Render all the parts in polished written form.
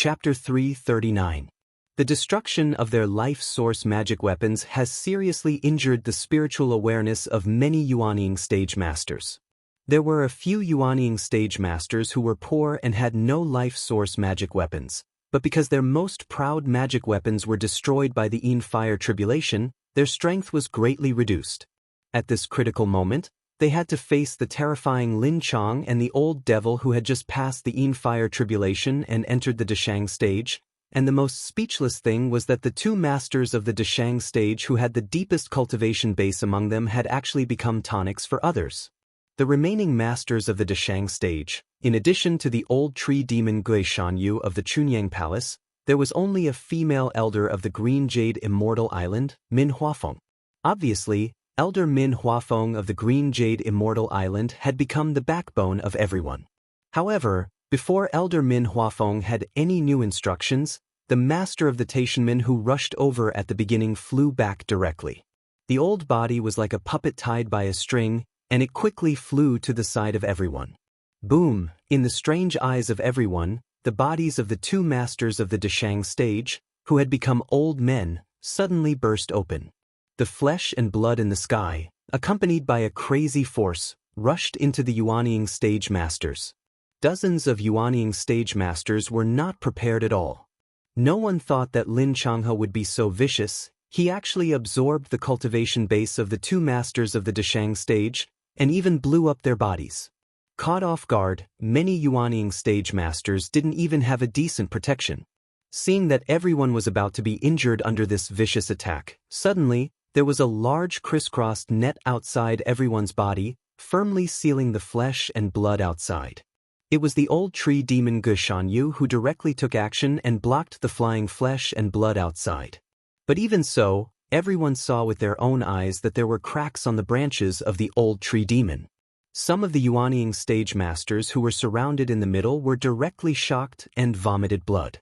Chapter 339. The destruction of their life source magic weapons has seriously injured the spiritual awareness of many Yuanying stage masters. There were a few Yuanying stage masters who were poor and had no life source magic weapons, but because their most proud magic weapons were destroyed by the Yin Fire Tribulation, their strength was greatly reduced. At this critical moment, they had to face the terrifying Lin Chang and the old devil who had just passed the Yin Fire Tribulation and entered the Deshang stage, and the most speechless thing was that the two masters of the Deshang stage who had the deepest cultivation base among them had actually become tonics for others. The remaining masters of the Deshang stage, in addition to the old tree demon Gui Shanyu of the Chunyang Palace, there was only a female elder of the Green Jade Immortal Island, Min Huafeng. Obviously, Elder Min Huafeng of the Green Jade Immortal Island had become the backbone of everyone. However, before Elder Min Huafeng had any new instructions, the master of the Taishanmen who rushed over at the beginning flew back directly. The old body was like a puppet tied by a string, and it quickly flew to the side of everyone. Boom! In the strange eyes of everyone, the bodies of the two masters of the Deshang stage, who had become old men, suddenly burst open. The flesh and blood in the sky, accompanied by a crazy force, rushed into the Yuanying stage masters. Dozens of Yuanying stage masters were not prepared at all. No one thought that Lin Changhe would be so vicious. He actually absorbed the cultivation base of the two masters of the Deshang stage, and even blew up their bodies. Caught off guard, many Yuanying stage masters didn't even have a decent protection. Seeing that everyone was about to be injured under this vicious attack, suddenly, there was a large crisscrossed net outside everyone's body, firmly sealing the flesh and blood outside. It was the old tree demon Gu Shanyu who directly took action and blocked the flying flesh and blood outside. But even so, everyone saw with their own eyes that there were cracks on the branches of the old tree demon. Some of the Yuanying stage masters who were surrounded in the middle were directly shocked and vomited blood.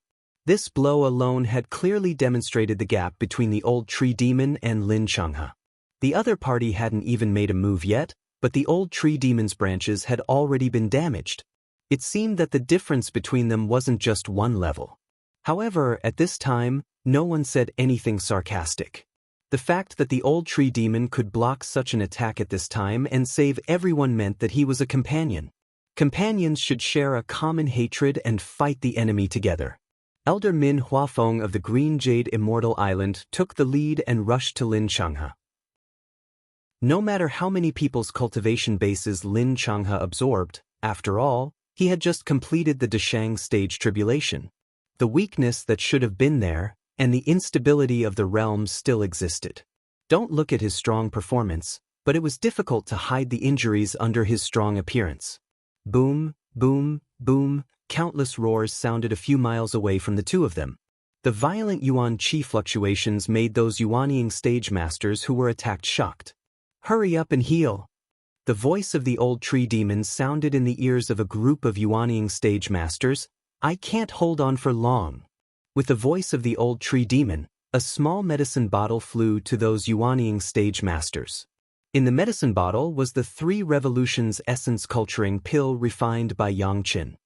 This blow alone had clearly demonstrated the gap between the old tree demon and Lin Changhe. The other party hadn't even made a move yet, but the old tree demon's branches had already been damaged. It seemed that the difference between them wasn't just one level. However, at this time, no one said anything sarcastic. The fact that the old tree demon could block such an attack at this time and save everyone meant that he was a companion. Companions should share a common hatred and fight the enemy together. Elder Min Huafeng of the Green Jade Immortal Island took the lead and rushed to Lin Changhe. No matter how many people's cultivation bases Lin Changhe absorbed, after all, he had just completed the Deshang stage tribulation. The weakness that should have been there, and the instability of the realms still existed. Don't look at his strong performance, but it was difficult to hide the injuries under his strong appearance. Boom, boom, boom, countless roars sounded a few miles away from the two of them. The violent Yuan Qi fluctuations made those Yuanying stage masters who were attacked shocked. Hurry up and heal! The voice of the old tree demon sounded in the ears of a group of Yuanying stage masters. I can't hold on for long. With the voice of the old tree demon, a small medicine bottle flew to those Yuanying stage masters. In the medicine bottle was the 3 Revolutions essence culturing pill refined by Xianxia.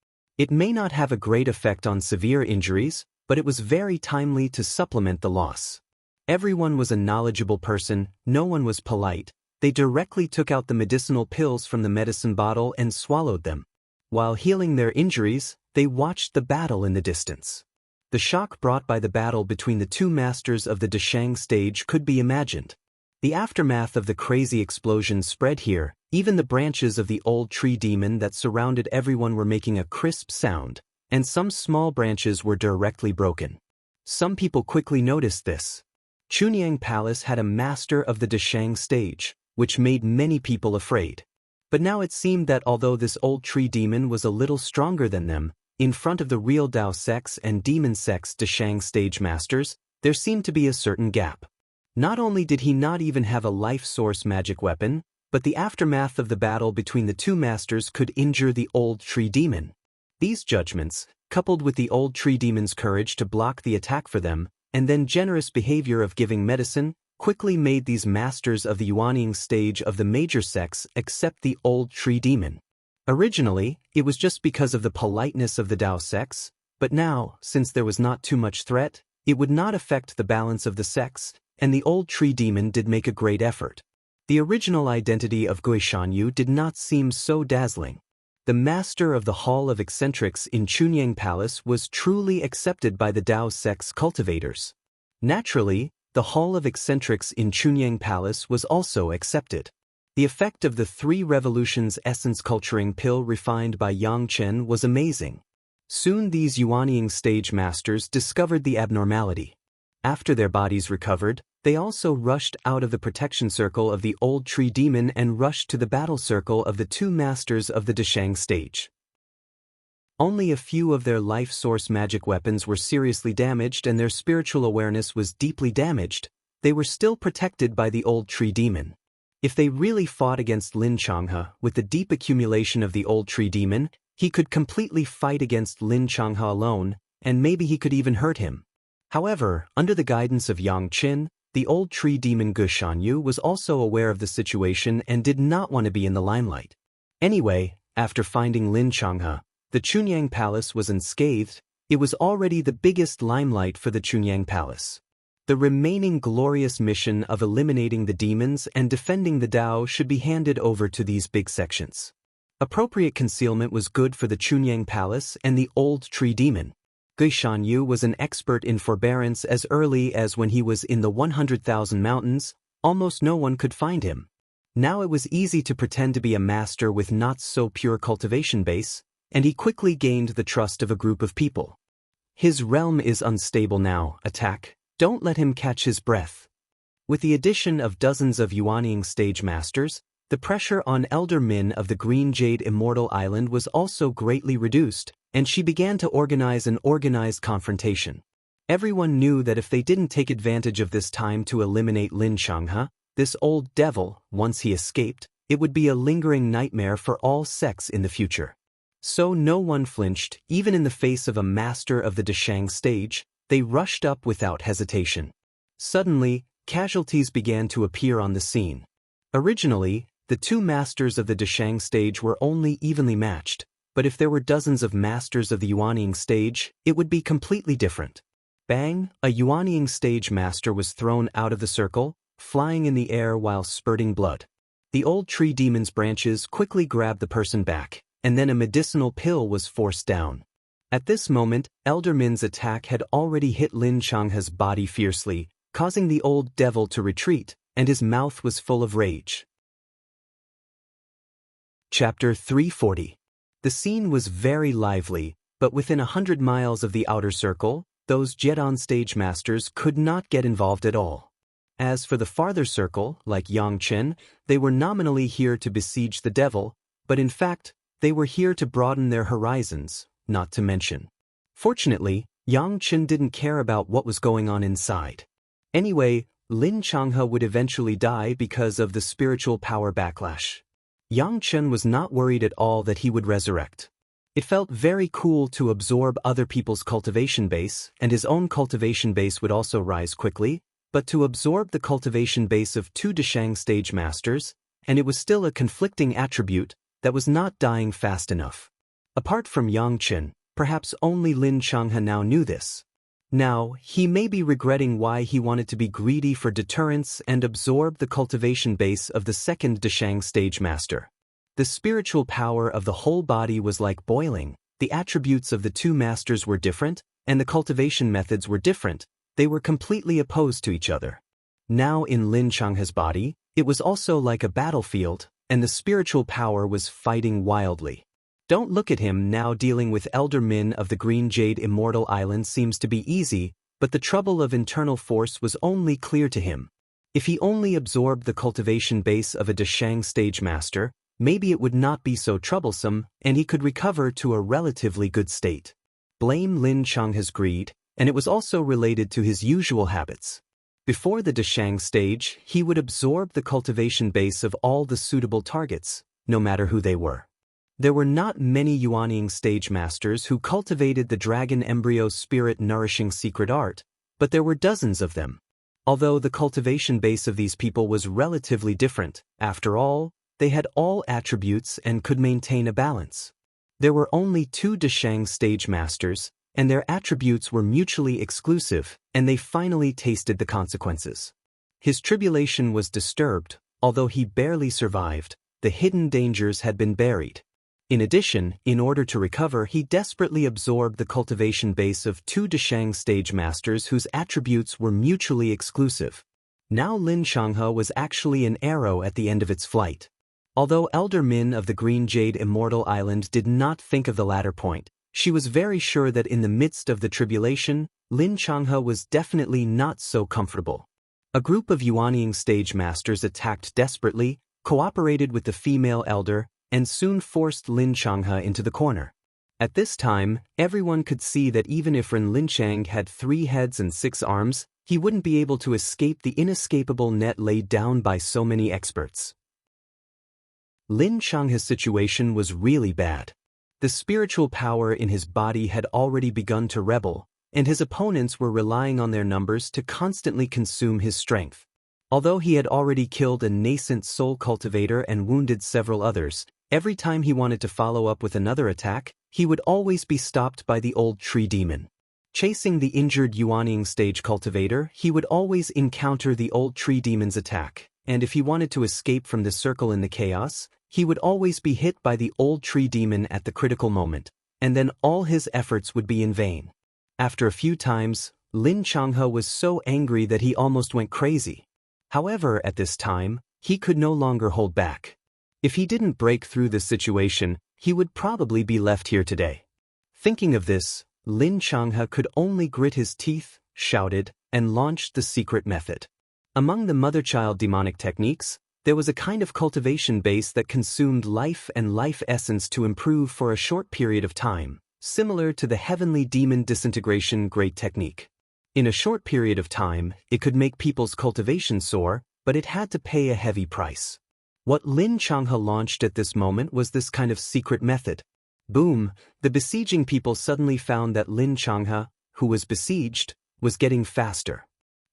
It may not have a great effect on severe injuries, but it was very timely to supplement the loss. Everyone was a knowledgeable person, no one was polite. They directly took out the medicinal pills from the medicine bottle and swallowed them. While healing their injuries, they watched the battle in the distance. The shock brought by the battle between the two masters of the Deshang stage could be imagined. The aftermath of the crazy explosion spread here. Even the branches of the old tree demon that surrounded everyone were making a crisp sound, and some small branches were directly broken. Some people quickly noticed this. Chunyang Palace had a master of the Deshang stage, which made many people afraid. But now it seemed that although this old tree demon was a little stronger than them, in front of the real Dao sects and demon sects Deshang stage masters, there seemed to be a certain gap. Not only did he not even have a life source magic weapon, but the aftermath of the battle between the two masters could injure the old tree demon. These judgments, coupled with the old tree demon's courage to block the attack for them, and then generous behavior of giving medicine, quickly made these masters of the Yuanying stage of the major sects accept the old tree demon. Originally, it was just because of the politeness of the Dao sects, But now, since there was not too much threat, it would not affect the balance of the sects, and the old tree demon did make a great effort. The original identity of Guishanyu did not seem so dazzling. The master of the Hall of Eccentrics in Chunyang Palace was truly accepted by the Dao sect's cultivators. Naturally, the Hall of Eccentrics in Chunyang Palace was also accepted. The effect of the 3 revolutions essence culturing pill refined by Xianxian was amazing. Soon these Yuanying stage masters discovered the abnormality. After their bodies recovered, they also rushed out of the protection circle of the old tree demon and rushed to the battle circle of the 2 masters of the Dashang stage. Only a few of their life source magic weapons were seriously damaged and their spiritual awareness was deeply damaged. They were still protected by the old tree demon. If they really fought against Lin Changhe with the deep accumulation of the old tree demon, he could completely fight against Lin Changhe alone, and maybe he could even hurt him. However, under the guidance of Yang Qin, the old tree demon Guishanyu was also aware of the situation and did not want to be in the limelight. Anyway, after finding Lin Changhe, the Chunyang Palace was unscathed. It was already the biggest limelight for the Chunyang Palace. The remaining glorious mission of eliminating the demons and defending the Dao should be handed over to these big sections. Appropriate concealment was good for the Chunyang Palace and the old tree demon. Guishanyu was an expert in forbearance as early as when he was in the 100,000 mountains. Almost no one could find him. Now it was easy to pretend to be a master with not so pure cultivation base, and he quickly gained the trust of a group of people. His realm is unstable now, attack. Don't let him catch his breath. With the addition of dozens of Yuanying stage masters, the pressure on Elder Min of the Green Jade Immortal Island was also greatly reduced, and she began to organize an organized confrontation. Everyone knew that if they didn't take advantage of this time to eliminate Lin Changhe, this old devil, once he escaped, it would be a lingering nightmare for all sects in the future. So no one flinched, even in the face of a master of the Dashang stage. They rushed up without hesitation. Suddenly, casualties began to appear on the scene. Originally, the 2 masters of the Dashang stage were only evenly matched, but if there were dozens of masters of the Yuanying stage, it would be completely different. Bang! A Yuanying stage master was thrown out of the circle, flying in the air while spurting blood. The old tree demon's branches quickly grabbed the person back, and then a medicinal pill was forced down. At this moment, Elder Min's attack had already hit Lin Changhe's body fiercely, causing the old devil to retreat, and his mouth was full of rage. Chapter 340. The scene was very lively, but within 100 miles of the outer circle, those Jedon stage masters could not get involved at all. As for the farther circle, like Yang Chen, they were nominally here to besiege the devil, but in fact, they were here to broaden their horizons, not to mention. Fortunately, Yang Chen didn't care about what was going on inside. Anyway, Lin Changhe would eventually die because of the spiritual power backlash. Yang Chen was not worried at all that he would resurrect. It felt very cool to absorb other people's cultivation base, and his own cultivation base would also rise quickly, but to absorb the cultivation base of 2 Dashang stage masters, and it was still a conflicting attribute that was not dying fast enough. Apart from Yang Chen, perhaps only Lin Changhe now knew this. Now, he may be regretting why he wanted to be greedy for deterrence and absorb the cultivation base of the 2nd Dashang stage master. The spiritual power of the whole body was like boiling. The attributes of the 2 masters were different, and the cultivation methods were different. They were completely opposed to each other. Now in Lin Changhe's body, it was also like a battlefield, and the spiritual power was fighting wildly. Don't look at him now. Dealing with Elder Min of the Green Jade Immortal Island seems to be easy, but the trouble of internal force was only clear to him. If he only absorbed the cultivation base of a Dashang stage master, maybe it would not be so troublesome, and he could recover to a relatively good state. Blame Lin Changhe's greed, and it was also related to his usual habits. Before the Dashang stage, he would absorb the cultivation base of all the suitable targets, no matter who they were. There were not many Yuanying stage masters who cultivated the dragon embryo spirit nourishing secret art, but there were dozens of them. Although the cultivation base of these people was relatively different, after all, they had all attributes and could maintain a balance. There were only 2 Dashang stage masters, and their attributes were mutually exclusive, and they finally tasted the consequences. His tribulation was disturbed, although he barely survived. The hidden dangers had been buried. In addition, in order to recover, he desperately absorbed the cultivation base of two Deshang stage masters whose attributes were mutually exclusive. Now Lin Xianxia was actually an arrow at the end of its flight. Although Elder Min of the Green Jade Immortal Island did not think of the latter point, she was very sure that in the midst of the tribulation, Lin Xianxia was definitely not so comfortable. A group of Yuanying stage masters attacked desperately, cooperated with the female elder, and soon forced Lin Xianxia into the corner. At this time, everyone could see that even if Ren Linchang had 3 heads and 6 arms, he wouldn't be able to escape the inescapable net laid down by so many experts. Lin Xianxia's situation was really bad. The spiritual power in his body had already begun to rebel, and his opponents were relying on their numbers to constantly consume his strength. Although he had already killed a nascent soul cultivator and wounded several others, every time he wanted to follow up with another attack, he would always be stopped by the old tree demon. Chasing the injured Yuanying stage cultivator, he would always encounter the old tree demon's attack, and if he wanted to escape from the circle in the chaos, he would always be hit by the old tree demon at the critical moment, and then all his efforts would be in vain. After a few times, Lin Xianxia was so angry that he almost went crazy. However, at this time, he could no longer hold back. If he didn't break through this situation, he would probably be left here today. Thinking of this, Lin Xianxia could only grit his teeth, shouted, and launched the secret method. Among the mother-child demonic techniques, there was a kind of cultivation base that consumed life and life essence to improve for a short period of time, similar to the heavenly demon disintegration great technique. In a short period of time, it could make people's cultivation soar, but it had to pay a heavy price. What Lin Xianxia launched at this moment was this kind of secret method. Boom! The besieging people suddenly found that Lin Xianxia, who was besieged, was getting faster.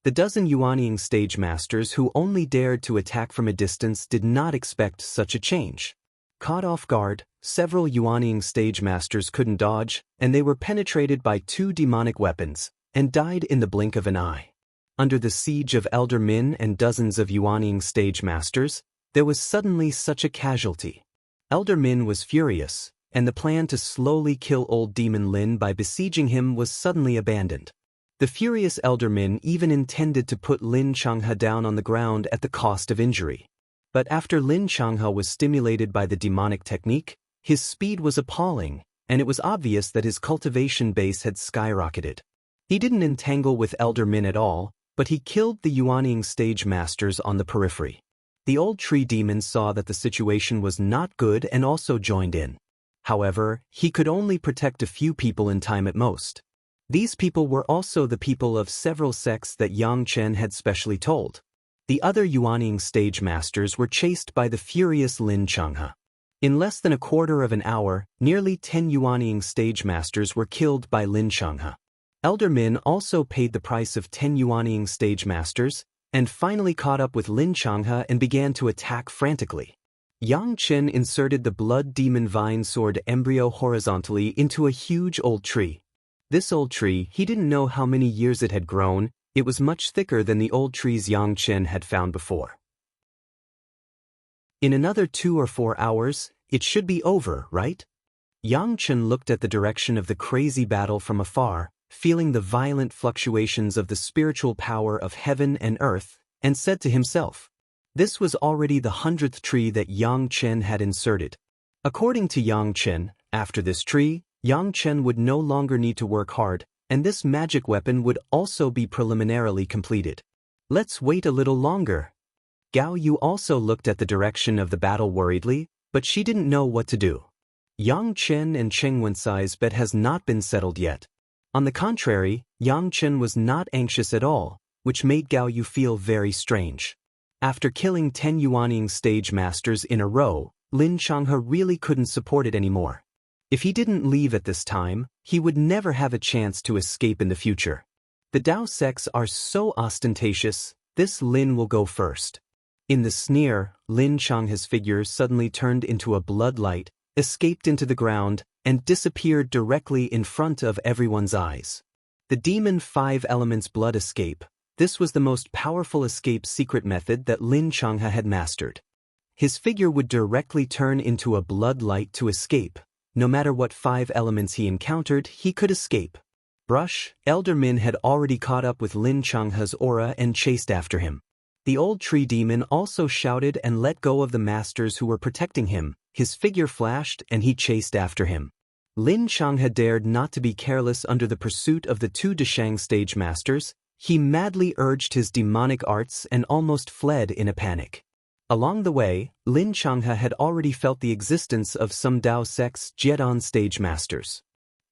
The dozen Yuanying stage masters who only dared to attack from a distance did not expect such a change. Caught off guard, several Yuanying stage masters couldn't dodge, and they were penetrated by 2 demonic weapons, and died in the blink of an eye. Under the siege of Elder Min and dozens of Yuanying stage masters, there was suddenly such a casualty. Elder Min was furious, and the plan to slowly kill old demon Lin by besieging him was suddenly abandoned. The furious Elder Min even intended to put Lin Xianxia down on the ground at the cost of injury. But after Lin Xianxia was stimulated by the demonic technique, his speed was appalling, and it was obvious that his cultivation base had skyrocketed. He didn't entangle with Elder Min at all, but he killed the Yuanying stage masters on the periphery. The old tree demon saw that the situation was not good and also joined in. However, he could only protect a few people in time at most. These people were also the people of several sects that Xianxian had specially told. The other Yuanying stage masters were chased by the furious Lin Xianxia. In less than a quarter of an hour, nearly 10 Yuanying stage masters were killed by Lin Xianxia. Elder Min also paid the price of 10 Yuanying stage masters, and finally caught up with Lin Xianxia and began to attack frantically. Xianxian inserted the blood demon vine sword embryo horizontally into a huge old tree. This old tree, he didn't know how many years it had grown. It was much thicker than the old trees Xianxian had found before. In another 2 or 4 hours, it should be over, right? Xianxian looked at the direction of the crazy battle from afar, feeling the violent fluctuations of the spiritual power of heaven and earth, and said to himself, this was already the 100th tree that Xianxian had inserted. According to Xianxian, after this tree, Xianxian would no longer need to work hard, and this magic weapon would also be preliminarily completed. Let's wait a little longer. Gao Yu also looked at the direction of the battle worriedly, but she didn't know what to do. Xianxian and Cheng Wencai's bet has not been settled yet. On the contrary, Xianxian was not anxious at all, which made Gao Yu feel very strange. After killing 10 Yuanying stage masters in a row, Lin Xianxia really couldn't support it anymore. If he didn't leave at this time, he would never have a chance to escape in the future. The Dao sects are so ostentatious, this Lin will go first. In the sneer, Lin Xianxia's figure suddenly turned into a blood light, escaped into the ground, and disappeared directly in front of everyone's eyes. The demon 5 elements blood escape. This was the most powerful escape secret method that Lin Changhe had mastered. His figure would directly turn into a blood light to escape. No matter what 5 elements he encountered, he could escape. Brush, Elder Min had already caught up with Lin Changhe's aura and chased after him. The old tree demon also shouted and let go of the masters who were protecting him. His figure flashed and he chased after him. Lin Changhe dared not to be careless under the pursuit of the 2 Deshang stage masters. He madly urged his demonic arts and almost fled in a panic. Along the way, Lin Changhe had already felt the existence of some Dao sects Jiedon stage masters.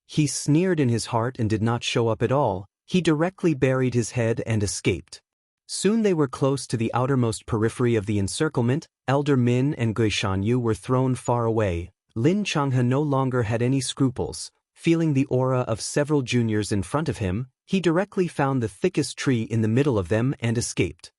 He sneered in his heart and did not show up at all. He directly buried his head and escaped. Soon they were close to the outermost periphery of the encirclement. Elder Min and Gui Shanyu were thrown far away. Lin Changhe no longer had any scruples. Feeling the aura of several juniors in front of him, he directly found the thickest tree in the middle of them and escaped.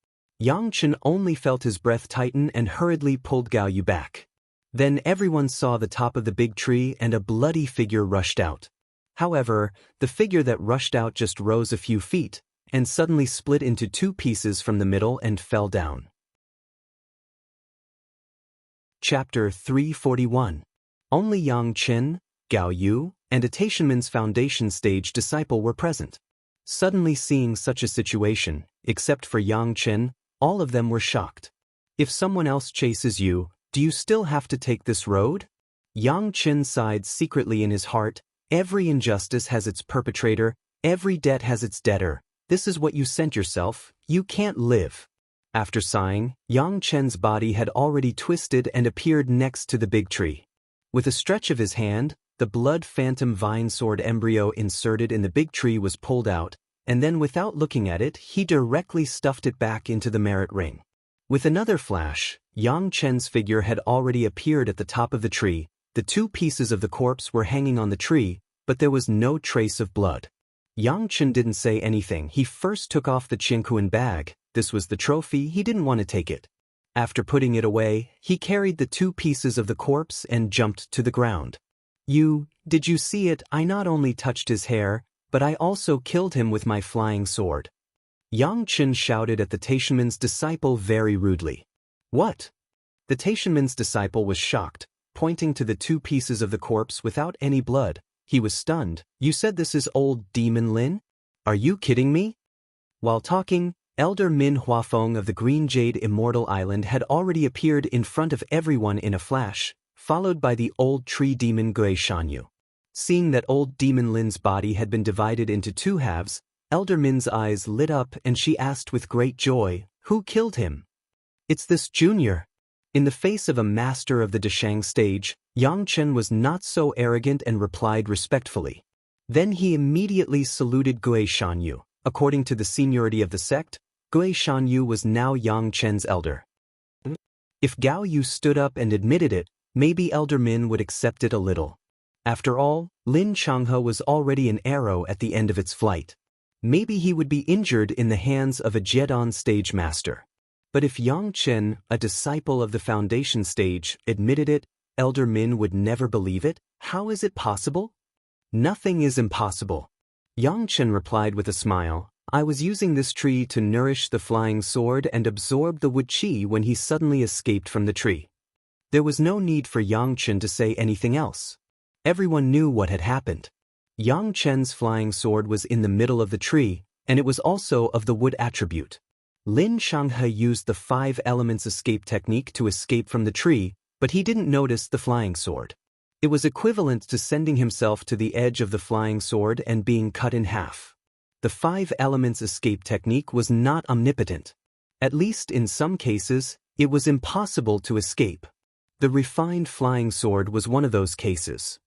Xianxian only felt his breath tighten and hurriedly pulled Gao Yu back. Then everyone saw the top of the big tree and a bloody figure rushed out. However, the figure that rushed out just rose a few feet, and suddenly split into 2 pieces from the middle and fell down. Chapter 341. Only Yang Chen, Gao Yu, and a Taishanmen's foundation stage disciple were present. Suddenly seeing such a situation, except for Yang Chen, all of them were shocked. If someone else chases you, do you still have to take this road? Yang Chen sighed secretly in his heart. Every injustice has its perpetrator, every debt has its debtor. This is what you sent yourself, you can't live. After sighing, Yang Chen's body had already twisted and appeared next to the big tree. With a stretch of his hand, the blood phantom vine sword embryo inserted in the big tree was pulled out, and then without looking at it, he directly stuffed it back into the merit ring. With another flash, Yang Chen's figure had already appeared at the top of the tree. The 2 pieces of the corpse were hanging on the tree, but there was no trace of blood. Yang Chen didn't say anything. He first took off the Qingkuan bag. This was the trophy. He didn't want to take it. After putting it away, he carried the 2 pieces of the corpse and jumped to the ground. Did you see it? I not only touched his hair, but I also killed him with my flying sword. Yang Chen shouted at the Taishanmen's disciple very rudely. What? The Taishanmen's disciple was shocked, pointing to the 2 pieces of the corpse without any blood. He was stunned. You said this is old Demon Lin? Are you kidding me? While talking, Elder Min Huafeng of the Green Jade Immortal Island had already appeared in front of everyone in a flash, followed by the old tree demon Gui Shanyu. Seeing that old Demon Lin's body had been divided into 2 halves, Elder Min's eyes lit up and she asked with great joy, who killed him? It's this junior. In the face of a master of the Deshang stage, Yang Chen was not so arrogant and replied respectfully. Then he immediately saluted Gui Shanyu. According to the seniority of the sect, Gui Shanyu was now Yang Chen's elder. If Gao Yu stood up and admitted it, maybe Elder Min would accept it a little. After all, Lin Changhe was already an arrow at the end of its flight. Maybe he would be injured in the hands of a Jiedon stage master. But if Yang Chen, a disciple of the foundation stage, admitted it, Elder Min would never believe it. How is it possible? Nothing is impossible. Yang Chen replied with a smile. I was using this tree to nourish the flying sword and absorb the wood chi when he suddenly escaped from the tree. There was no need for Yang Chen to say anything else. Everyone knew what had happened. Yang Chen's flying sword was in the middle of the tree, and it was also of the wood attribute. Lin Changhe used the 5 elements escape technique to escape from the tree, but he didn't notice the flying sword. It was equivalent to sending himself to the edge of the flying sword and being cut in half. The 5 elements escape technique was not omnipotent. At least in some cases, it was impossible to escape. The refined flying sword was one of those cases.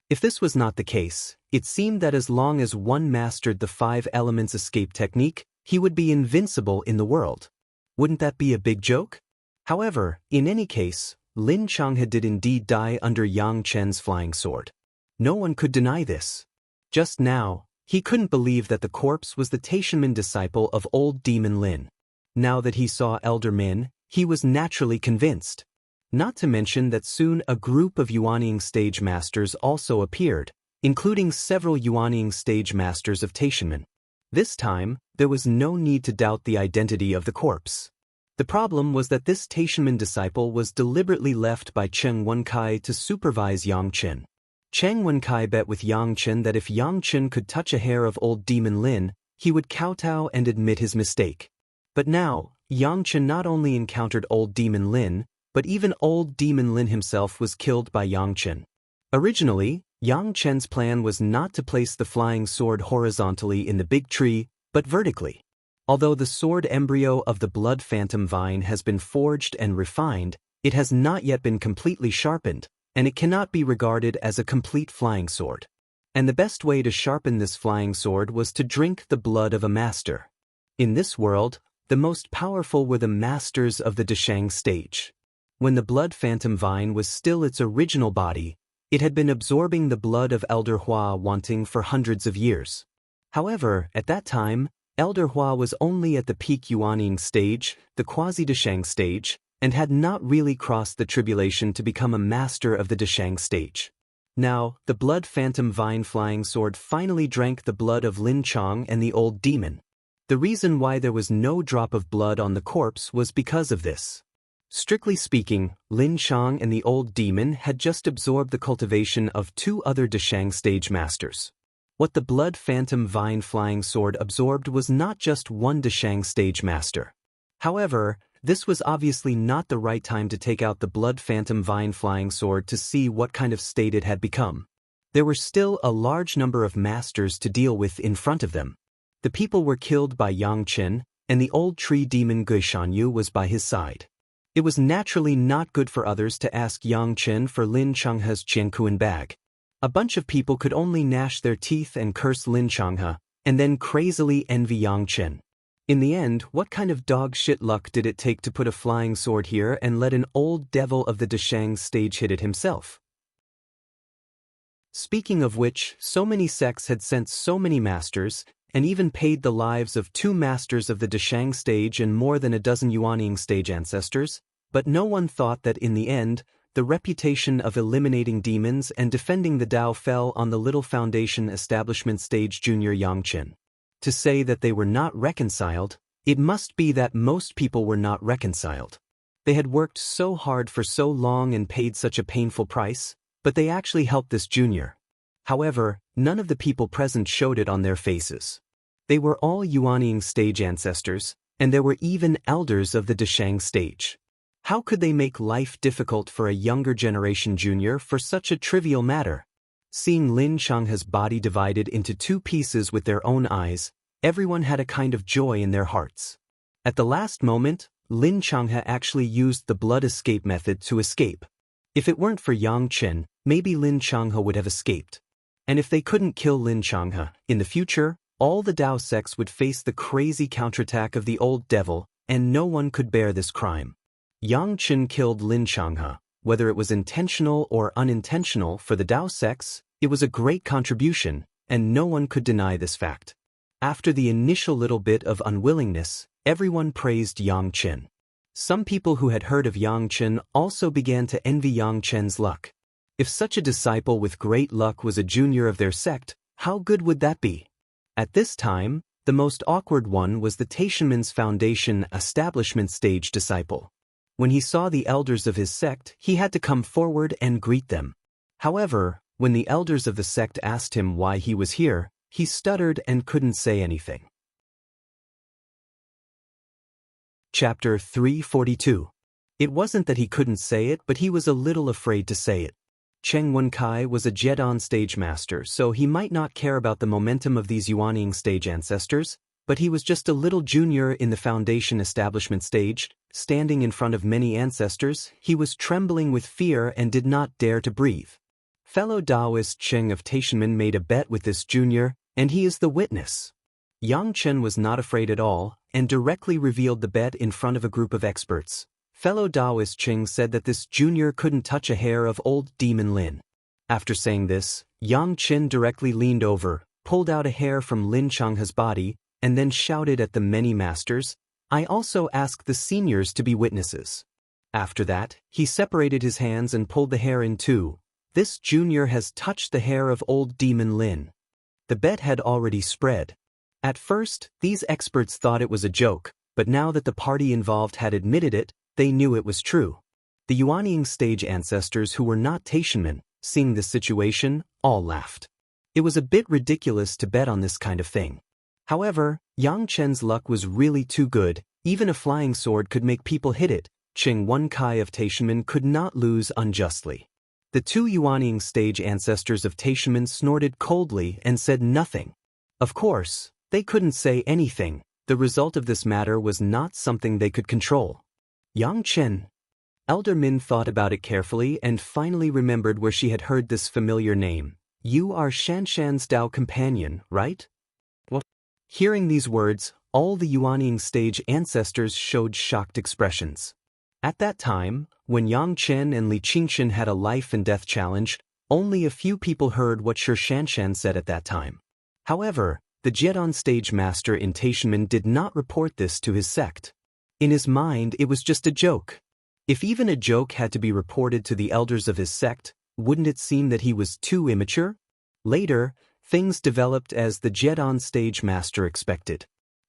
If this was not the case, it seemed that as long as one mastered the 5 elements escape technique, he would be invincible in the world. Wouldn't that be a big joke? However, in any case, Lin Changhe did indeed die under Yang Chen's flying sword. No one could deny this. Just now, he couldn't believe that the corpse was the Taishanmen disciple of old Demon Lin. Now that he saw Elder Min, he was naturally convinced. Not to mention that soon a group of Yuanying stage masters also appeared, including several Yuanying stage masters of Taishanmen. This time, there was no need to doubt the identity of the corpse. The problem was that this Taishanmen disciple was deliberately left by Cheng Wenkai to supervise Yang Chen. Cheng Wenkai bet with Yang Chen that if Yang Chen could touch a hair of old Demon Lin, he would kowtow and admit his mistake. But now, Yang Chen not only encountered old Demon Lin, but even old Demon Lin himself was killed by Yang Chen. Originally, Yang Chen's plan was not to place the flying sword horizontally in the big tree, but vertically. Although the sword embryo of the blood phantom vine has been forged and refined, it has not yet been completely sharpened, and it cannot be regarded as a complete flying sword. And the best way to sharpen this flying sword was to drink the blood of a master. In this world, the most powerful were the masters of the Deshang stage. When the blood phantom vine was still its original body, it had been absorbing the blood of Elder Hua Wanting for hundreds of years. However, at that time, Elder Hua was only at the peak Yuanying stage, the quasi-Deshang stage, and had not really crossed the tribulation to become a master of the Deshang stage. Now, the blood phantom vine flying sword finally drank the blood of Lin Chang and the old demon. The reason why there was no drop of blood on the corpse was because of this. Strictly speaking, Lin Chang and the old demon had just absorbed the cultivation of two other Deshang stage masters. What the blood phantom vine flying sword absorbed was not just one Deshang stage master. However, this was obviously not the right time to take out the blood phantom vine flying sword to see what kind of state it had become. There were still a large number of masters to deal with in front of them. The people were killed by Yang Chen, and the old tree demon Gui Shanyu was by his side. It was naturally not good for others to ask Yang Chen for Lin Changhe's Qiankuan bag. A bunch of people could only gnash their teeth and curse Lin Changhe, and then crazily envy Yang Chen. In the end, what kind of dog shit luck did it take to put a flying sword here and let an old devil of the Deshang stage hit it himself? Speaking of which, so many sects had sent so many masters, and even paid the lives of 2 masters of the Deshang stage and more than a dozen Yuanying stage ancestors, but no one thought that in the end, the reputation of eliminating demons and defending the Tao fell on the little foundation establishment stage junior Yang Chen. To say that they were not reconciled, it must be that most people were not reconciled. They had worked so hard for so long and paid such a painful price, but they actually helped this junior. However, none of the people present showed it on their faces. They were all Yuanying stage ancestors, and there were even elders of the Deshang stage. How could they make life difficult for a younger generation junior for such a trivial matter? Seeing Lin Changhe's body divided into 2 pieces with their own eyes, everyone had a kind of joy in their hearts. At the last moment, Lin Changhe actually used the blood escape method to escape. If it weren't for Yang Chen, maybe Lin Changhe would have escaped. And if they couldn't kill Lin Changhe, in the future, all the Tao sects would face the crazy counterattack of the old devil, and no one could bear this crime. Yang Chen killed Lin Changhe. Whether it was intentional or unintentional for the Tao sects, it was a great contribution, and no one could deny this fact. After the initial little bit of unwillingness, everyone praised Yang Chen. Some people who had heard of Yang Chen also began to envy Yang Chen's luck. If such a disciple with great luck was a junior of their sect, how good would that be? At this time, the most awkward one was the Taishanmen's Foundation establishment stage disciple. When he saw the elders of his sect, he had to come forward and greet them. However, when the elders of the sect asked him why he was here, he stuttered and couldn't say anything. Chapter 342. It wasn't that he couldn't say it, but he was a little afraid to say it. Cheng Wenkai was a Jedon stage master, so he might not care about the momentum of these Yuanying stage ancestors, but he was just a little junior in the Foundation establishment stage. Standing in front of many ancestors, he was trembling with fear and did not dare to breathe. Fellow Daoist Cheng of Taishanmen made a bet with this junior, and he is the witness. Yang Chen was not afraid at all, and directly revealed the bet in front of a group of experts. Fellow Daoist Cheng said that this junior couldn't touch a hair of old Demon Lin. After saying this, Yang Chen directly leaned over, pulled out a hair from Lin Changhe's body, and then shouted at the many masters, "I also ask the seniors to be witnesses." After that, he separated his hands and pulled the hair in two. This junior has touched the hair of old Demon Lin. The bet had already spread. At first, these experts thought it was a joke, but now that the party involved had admitted it, they knew it was true. The Yuanying stage ancestors who were not Taishanmen, seeing this situation, all laughed. It was a bit ridiculous to bet on this kind of thing. However, Yang Chen's luck was really too good. Even a flying sword could make people hit it. Cheng Wen Kai of Taishanmen could not lose unjustly. The two Yuanying stage ancestors of Taishanmen snorted coldly and said nothing. Of course, they couldn't say anything. The result of this matter was not something they could control. Yang Chen. Elder Min thought about it carefully and finally remembered where she had heard this familiar name. You are Xianxian's Dao companion, right? What? Hearing these words, all the Yuanying stage ancestors showed shocked expressions. At that time, when Yang Chen and Li Qingxin had a life and death challenge, only a few people heard what Xianxian said at that time. However, the Jiedon stage master in Taishanmen did not report this to his sect. In his mind, it was just a joke. If even a joke had to be reported to the elders of his sect, wouldn't it seem that he was too immature? Later, things developed as the Jiedon stage master expected.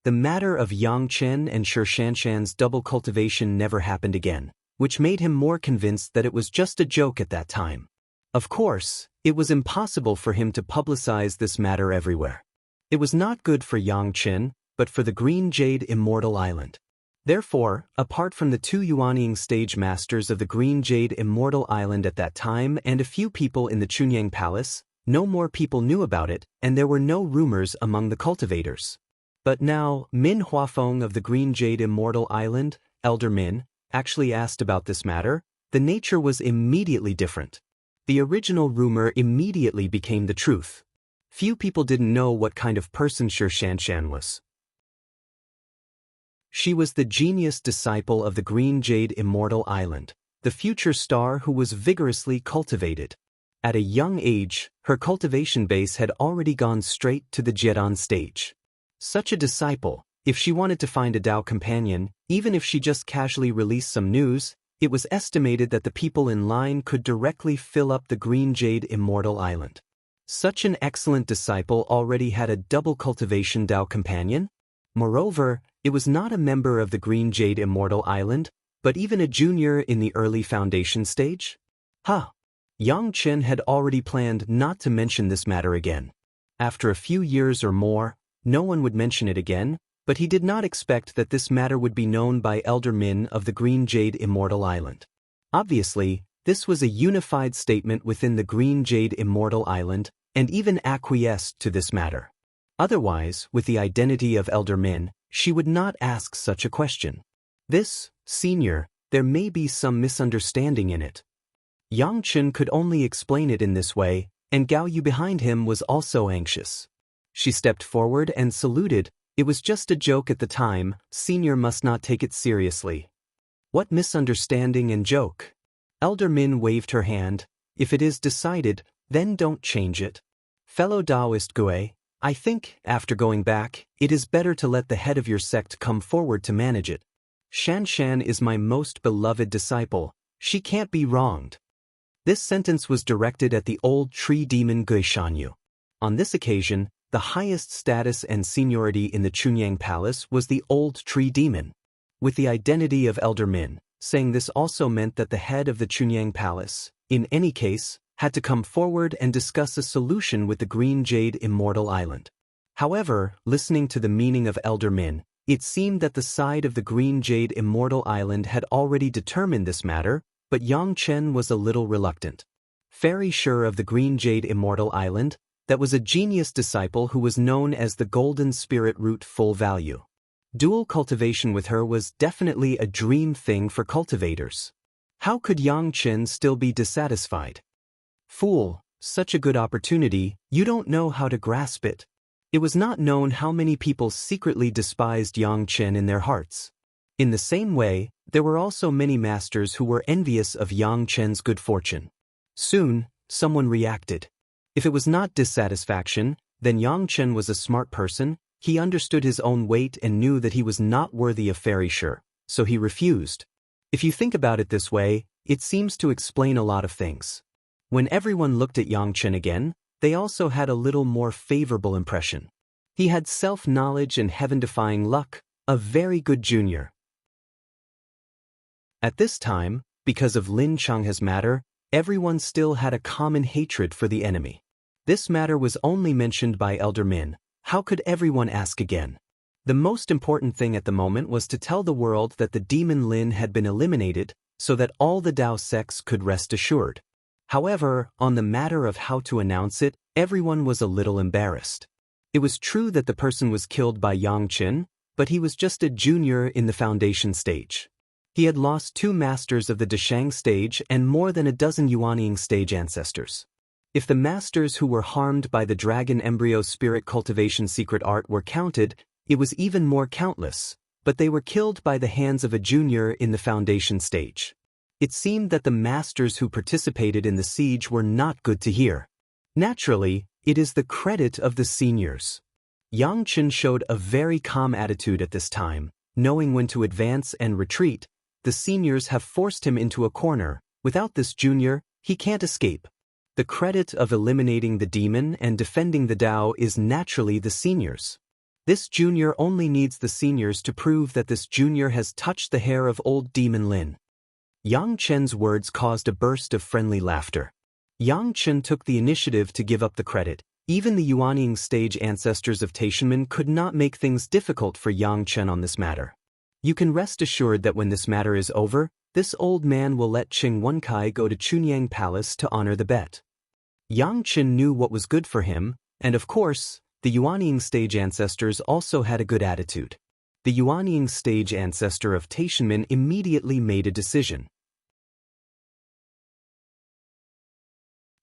The matter of Yang Chen and Xianxian's double cultivation never happened again, which made him more convinced that it was just a joke at that time. Of course, it was impossible for him to publicize this matter everywhere. It was not good for Yang Chen, but for the Green Jade Immortal Island. Therefore, apart from the two Yuanying stage masters of the Green Jade Immortal Island at that time and a few people in the Chunyang Palace, no more people knew about it, and there were no rumors among the cultivators. But now, Min Huafeng of the Green Jade Immortal Island, Elder Min, actually asked about this matter. The nature was immediately different. The original rumor immediately became the truth. Few people didn't know what kind of person Xianxian was. She was the genius disciple of the Green Jade Immortal Island, the future star who was vigorously cultivated. At a young age, her cultivation base had already gone straight to the Jiedon stage. Such a disciple, if she wanted to find a Dao companion, even if she just casually released some news, it was estimated that the people in line could directly fill up the Green Jade Immortal Island. Such an excellent disciple already had a double cultivation Dao companion. Moreover, it was not a member of the Green Jade Immortal Island, but even a junior in the early foundation stage? Yang Chen had already planned not to mention this matter again. After a few years or more, no one would mention it again, but he did not expect that this matter would be known by Elder Min of the Green Jade Immortal Island. Obviously, this was a unified statement within the Green Jade Immortal Island, and even acquiesced to this matter. Otherwise, with the identity of Elder Min, she would not ask such a question. This, senior, there may be some misunderstanding in it. Yang Chen could only explain it in this way, and Gao Yu behind him was also anxious. She stepped forward and saluted. It was just a joke at the time, senior must not take it seriously. What misunderstanding and joke? Elder Min waved her hand. If it is decided, then don't change it. Fellow Daoist Gui, I think, after going back, it is better to let the head of your sect come forward to manage it. Xianxian is my most beloved disciple. She can't be wronged. This sentence was directed at the old tree demon Gui Shanyu. On this occasion, the highest status and seniority in the Chunyang Palace was the old tree demon. With the identity of Elder Min, saying this also meant that the head of the Chunyang Palace, in any case, had to come forward and discuss a solution with the Green Jade Immortal Island. However, listening to the meaning of Elder Min, it seemed that the side of the Green Jade Immortal Island had already determined this matter, but Yang Chen was a little reluctant. Very sure of the Green Jade Immortal Island, that was a genius disciple who was known as the Golden Spirit Root Full Value. Dual cultivation with her was definitely a dream thing for cultivators. How could Yang Chen still be dissatisfied? Fool, such a good opportunity, you don't know how to grasp it. It was not known how many people secretly despised Yang Chen in their hearts. In the same way, there were also many masters who were envious of Yang Chen's good fortune. Soon, someone reacted. If it was not dissatisfaction, then Yang Chen was a smart person. He understood his own weight and knew that he was not worthy of fairy sure, so he refused. If you think about it this way, it seems to explain a lot of things. When everyone looked at Xianxian again, they also had a little more favorable impression. He had self-knowledge and heaven-defying luck, a very good junior. At this time, because of Lin Changhe's matter, everyone still had a common hatred for the enemy. This matter was only mentioned by Elder Min. How could everyone ask again? The most important thing at the moment was to tell the world that the demon Lin had been eliminated, so that all the Dao sects could rest assured. However, on the matter of how to announce it, everyone was a little embarrassed. It was true that the person was killed by Xianxian, but he was just a junior in the foundation stage. He had lost 2 masters of the Deshang stage and more than a dozen Yuanying stage ancestors. If the masters who were harmed by the dragon embryo spirit cultivation secret art were counted, it was even more countless, but they were killed by the hands of a junior in the foundation stage. It seemed that the masters who participated in the siege were not good to hear. Naturally, it is the credit of the seniors. Xianxian showed a very calm attitude at this time, knowing when to advance and retreat. The seniors have forced him into a corner. Without this junior, he can't escape. The credit of eliminating the demon and defending the Dao is naturally the seniors. This junior only needs the seniors to prove that this junior has touched the hair of old demon Lin. Xianxian's words caused a burst of friendly laughter. Xianxian took the initiative to give up the credit. Even the Yuanying stage ancestors of Taishanmen could not make things difficult for Xianxian on this matter. You can rest assured that when this matter is over, this old man will let Qing Wenkai go to Chunyang Palace to honor the bet. Xianxian knew what was good for him, and of course, the Yuanying stage ancestors also had a good attitude. The Yuanying stage ancestor of Taishanmen immediately made a decision.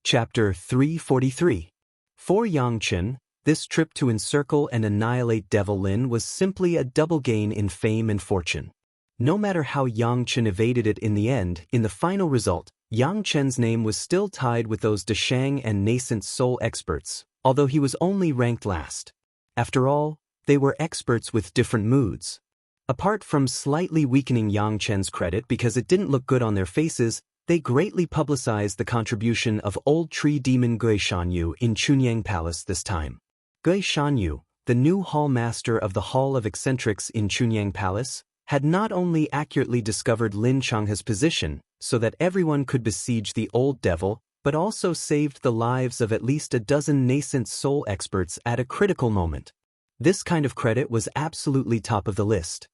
Chapter 343. For Xianxian, this trip to encircle and annihilate Devil Lin was simply a double gain in fame and fortune. No matter how Xianxian evaded it in the end, in the final result, Xianxian's name was still tied with those Deshang and nascent soul experts, although he was only ranked last. After all, they were experts with different moods. Apart from slightly weakening Xianxian's credit because it didn't look good on their faces, they greatly publicized the contribution of old tree demon Gui Shanyu in Chunyang Palace this time. Gui Shanyu, the new hall master of the Hall of Eccentrics in Chunyang Palace, had not only accurately discovered Lin Changhe's position so that everyone could besiege the old devil, but also saved the lives of at least a dozen nascent soul experts at a critical moment. This kind of credit was absolutely top of the list.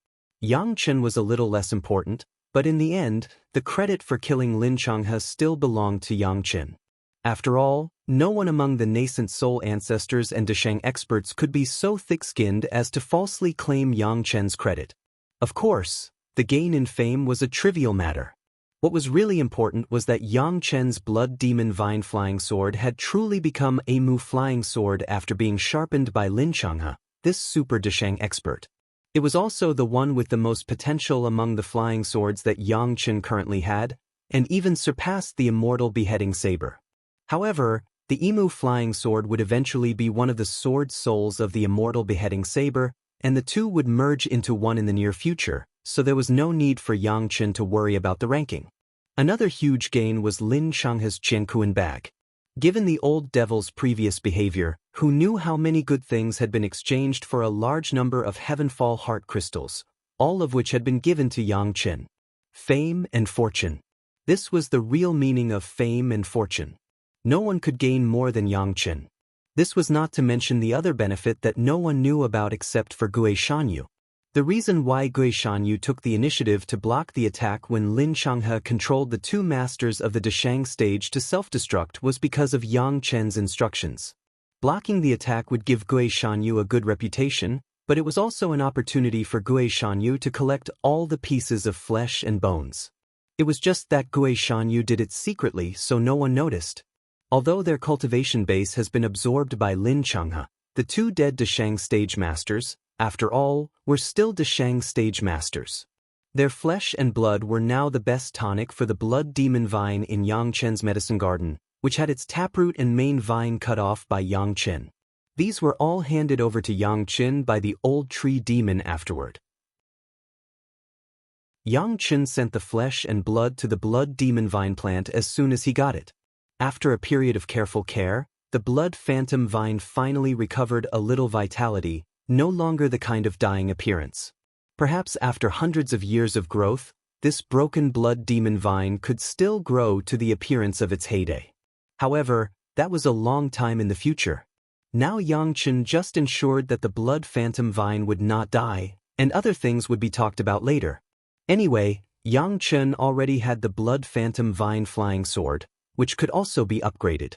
Xianxian was a little less important, but in the end, the credit for killing Lin Changhe still belonged to Xianxian. After all, no one among the nascent soul ancestors and Deshang experts could be so thick-skinned as to falsely claim Xianxian's credit. Of course, the gain in fame was a trivial matter. What was really important was that Xianxian's blood demon vine flying sword had truly become a Mu flying sword after being sharpened by Lin Changhe, this super Deshang expert. It was also the one with the most potential among the flying swords that Xianxian currently had, and even surpassed the immortal beheading saber. However, the Imu flying sword would eventually be one of the sword souls of the immortal beheading saber, and the two would merge into one in the near future, so there was no need for Xianxian to worry about the ranking. Another huge gain was Lin Changhe's Qiankuan bag. Given the old devil's previous behavior, who knew how many good things had been exchanged for a large number of heavenfall heart crystals, all of which had been given to Xianxian. Fame and fortune. This was the real meaning of fame and fortune. No one could gain more than Xianxian. This was not to mention the other benefit that no one knew about except for Gui Shanyu. The reason why Gui Shanyu took the initiative to block the attack when Lin Changhe controlled the 2 masters of the Deshang stage to self-destruct was because of Xianxian's instructions. Blocking the attack would give Gui Shanyu a good reputation, but it was also an opportunity for Gui Shanyu to collect all the pieces of flesh and bones. It was just that Gui Shanyu did it secretly so no one noticed. Although their cultivation base has been absorbed by Lin Changhe, the 2 dead Deshang stage masters, after all, were still Deshang stage masters. Their flesh and blood were now the best tonic for the blood demon vine in Xianxian's medicine garden, which had its taproot and main vine cut off by Xianxian. These were all handed over to Xianxian by the old tree demon afterward. Xianxian sent the flesh and blood to the blood demon vine plant as soon as he got it. After a period of careful care, the blood phantom vine finally recovered a little vitality, no longer the kind of dying appearance. Perhaps after hundreds of years of growth, this broken blood demon vine could still grow to the appearance of its heyday. However, that was a long time in the future. Now Xianxian just ensured that the blood phantom vine would not die, and other things would be talked about later. Anyway, Xianxian already had the blood phantom vine flying sword, which could also be upgraded.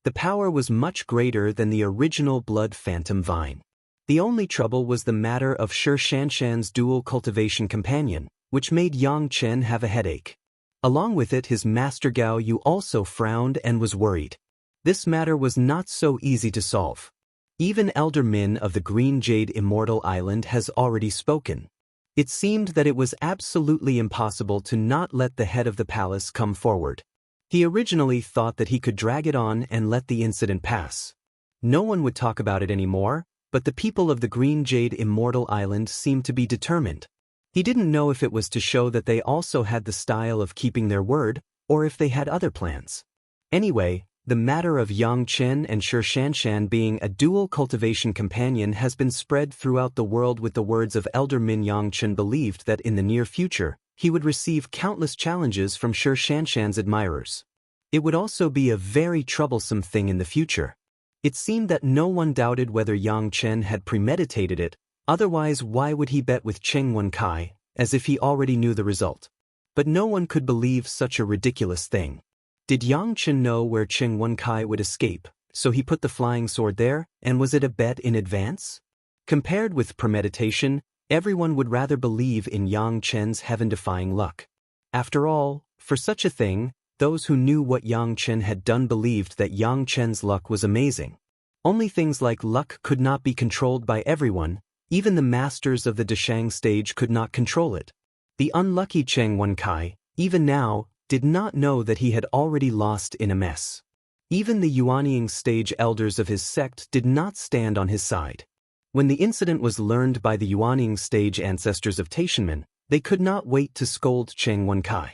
The power was much greater than the original blood phantom vine. The only trouble was the matter of Xianxian's dual cultivation companion, which made Xianxian have a headache. Along with it, his master Gao Yu also frowned and was worried. This matter was not so easy to solve. Even Elder Min of the Green Jade Immortal Island has already spoken. It seemed that it was absolutely impossible to not let the head of the palace come forward. He originally thought that he could drag it on and let the incident pass. No one would talk about it anymore, but the people of the Green Jade Immortal Island seemed to be determined. He didn't know if it was to show that they also had the style of keeping their word, or if they had other plans. Anyway, the matter of Xianxian and Xianxian being a dual cultivation companion has been spread throughout the world with the words of Elder Min. Xianxian believed that in the near future, he would receive countless challenges from Xianxian's admirers. It would also be a very troublesome thing in the future. It seemed that no one doubted whether Xianxian had premeditated it, otherwise why would he bet with Cheng Wenkai, as if he already knew the result? But no one could believe such a ridiculous thing. Did Xianxian know where Cheng Wenkai would escape, so he put the flying sword there, and was it a bet in advance? Compared with premeditation, everyone would rather believe in Xianxian's heaven-defying luck. After all, for such a thing, those who knew what Xianxian had done believed that Xianxian's luck was amazing. Only things like luck could not be controlled by everyone, even the masters of the Deshang stage could not control it. The unlucky Cheng Wenkai, even now, did not know that he had already lost in a mess. Even the Yuanying stage elders of his sect did not stand on his side. When the incident was learned by the Yuanying stage ancestors of Taishanmen, they could not wait to scold Cheng Wenkai.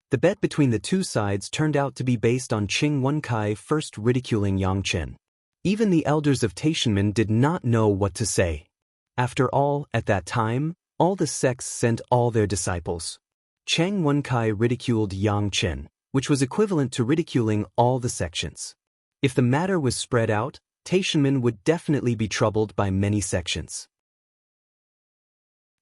The bet between the two sides turned out to be based on Cheng Wenkai first ridiculing Xianxian. Even the elders of Taishanmen did not know what to say. After all, at that time, all the sects sent all their disciples. Cheng Wenkai ridiculed Xianxian, which was equivalent to ridiculing all the sections. If the matter was spread out, Taishanmen would definitely be troubled by many sections.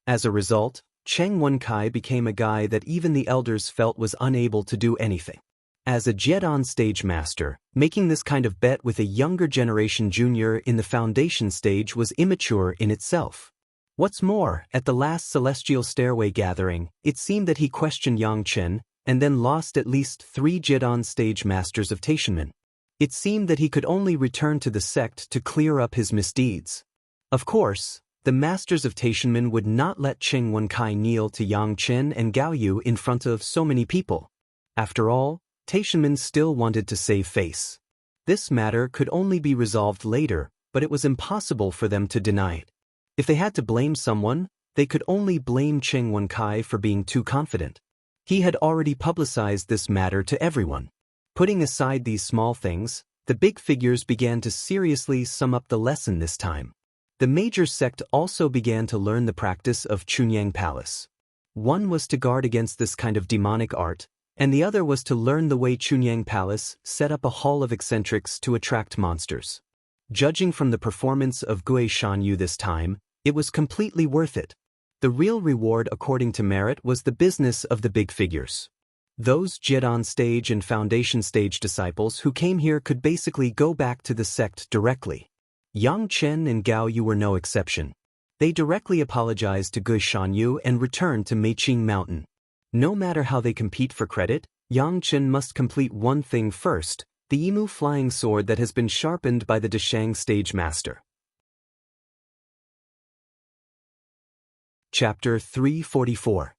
As a result, Cheng Wenkai became a guy that even the elders felt was unable to do anything. As a Jedon stage master, making this kind of bet with a younger generation junior in the foundation stage was immature in itself. What's more, at the last Celestial Stairway gathering, it seemed that he questioned Xianxian, and then lost at least 3 Jedon stage masters of Taishanmen. It seemed that he could only return to the sect to clear up his misdeeds. Of course, the masters of Taishanmen would not let Cheng Wenkai kneel to Xianxian and Gao Yu in front of so many people. After all, Taishanmen still wanted to save face. This matter could only be resolved later, but it was impossible for them to deny it. If they had to blame someone, they could only blame Cheng Wenkai for being too confident. He had already publicized this matter to everyone. Putting aside these small things, the big figures began to seriously sum up the lesson this time. The major sect also began to learn the practice of Chunyang Palace. One was to guard against this kind of demonic art, and the other was to learn the way Chunyang Palace set up a hall of eccentrics to attract monsters. Judging from the performance of Gui Shanyu this time, it was completely worth it. The real reward according to merit was the business of the big figures. Those Jedon stage and foundation stage disciples who came here could basically go back to the sect directly. Xianxian and Gao Yu were no exception. They directly apologized to Gui Shanyu and returned to Meiqing Mountain. No matter how they compete for credit, Xianxian must complete one thing first, the Emu flying sword that has been sharpened by the Deshang stage master. Chapter 344.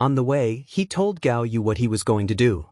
On the way, he told Gao Yu what he was going to do.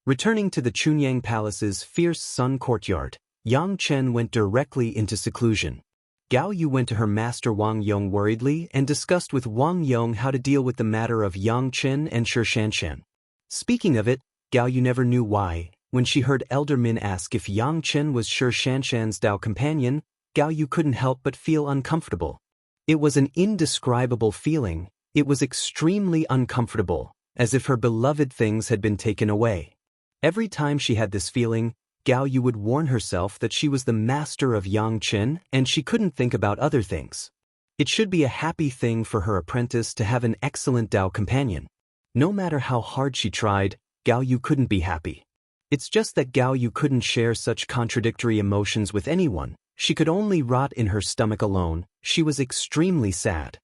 Returning to the Chunyang Palace's fierce sun courtyard, Xianxian went directly into seclusion. Gao Yu went to her master Wang Yong worriedly and discussed with Wang Yong how to deal with the matter of Xianxia and Xianxian. Speaking of it, Gao Yu never knew why. When she heard Elder Min ask if Xianxia was Xianxian's Dao companion, Gao Yu couldn't help but feel uncomfortable. It was an indescribable feeling. It was extremely uncomfortable, as if her beloved things had been taken away. Every time she had this feeling, Gao Yu would warn herself that she was the master of Xianxia and she couldn't think about other things. It should be a happy thing for her apprentice to have an excellent Dao companion. No matter how hard she tried, Gao Yu couldn't be happy. It's just that Gao Yu couldn't share such contradictory emotions with anyone. She could only rot in her stomach alone. She was extremely sad.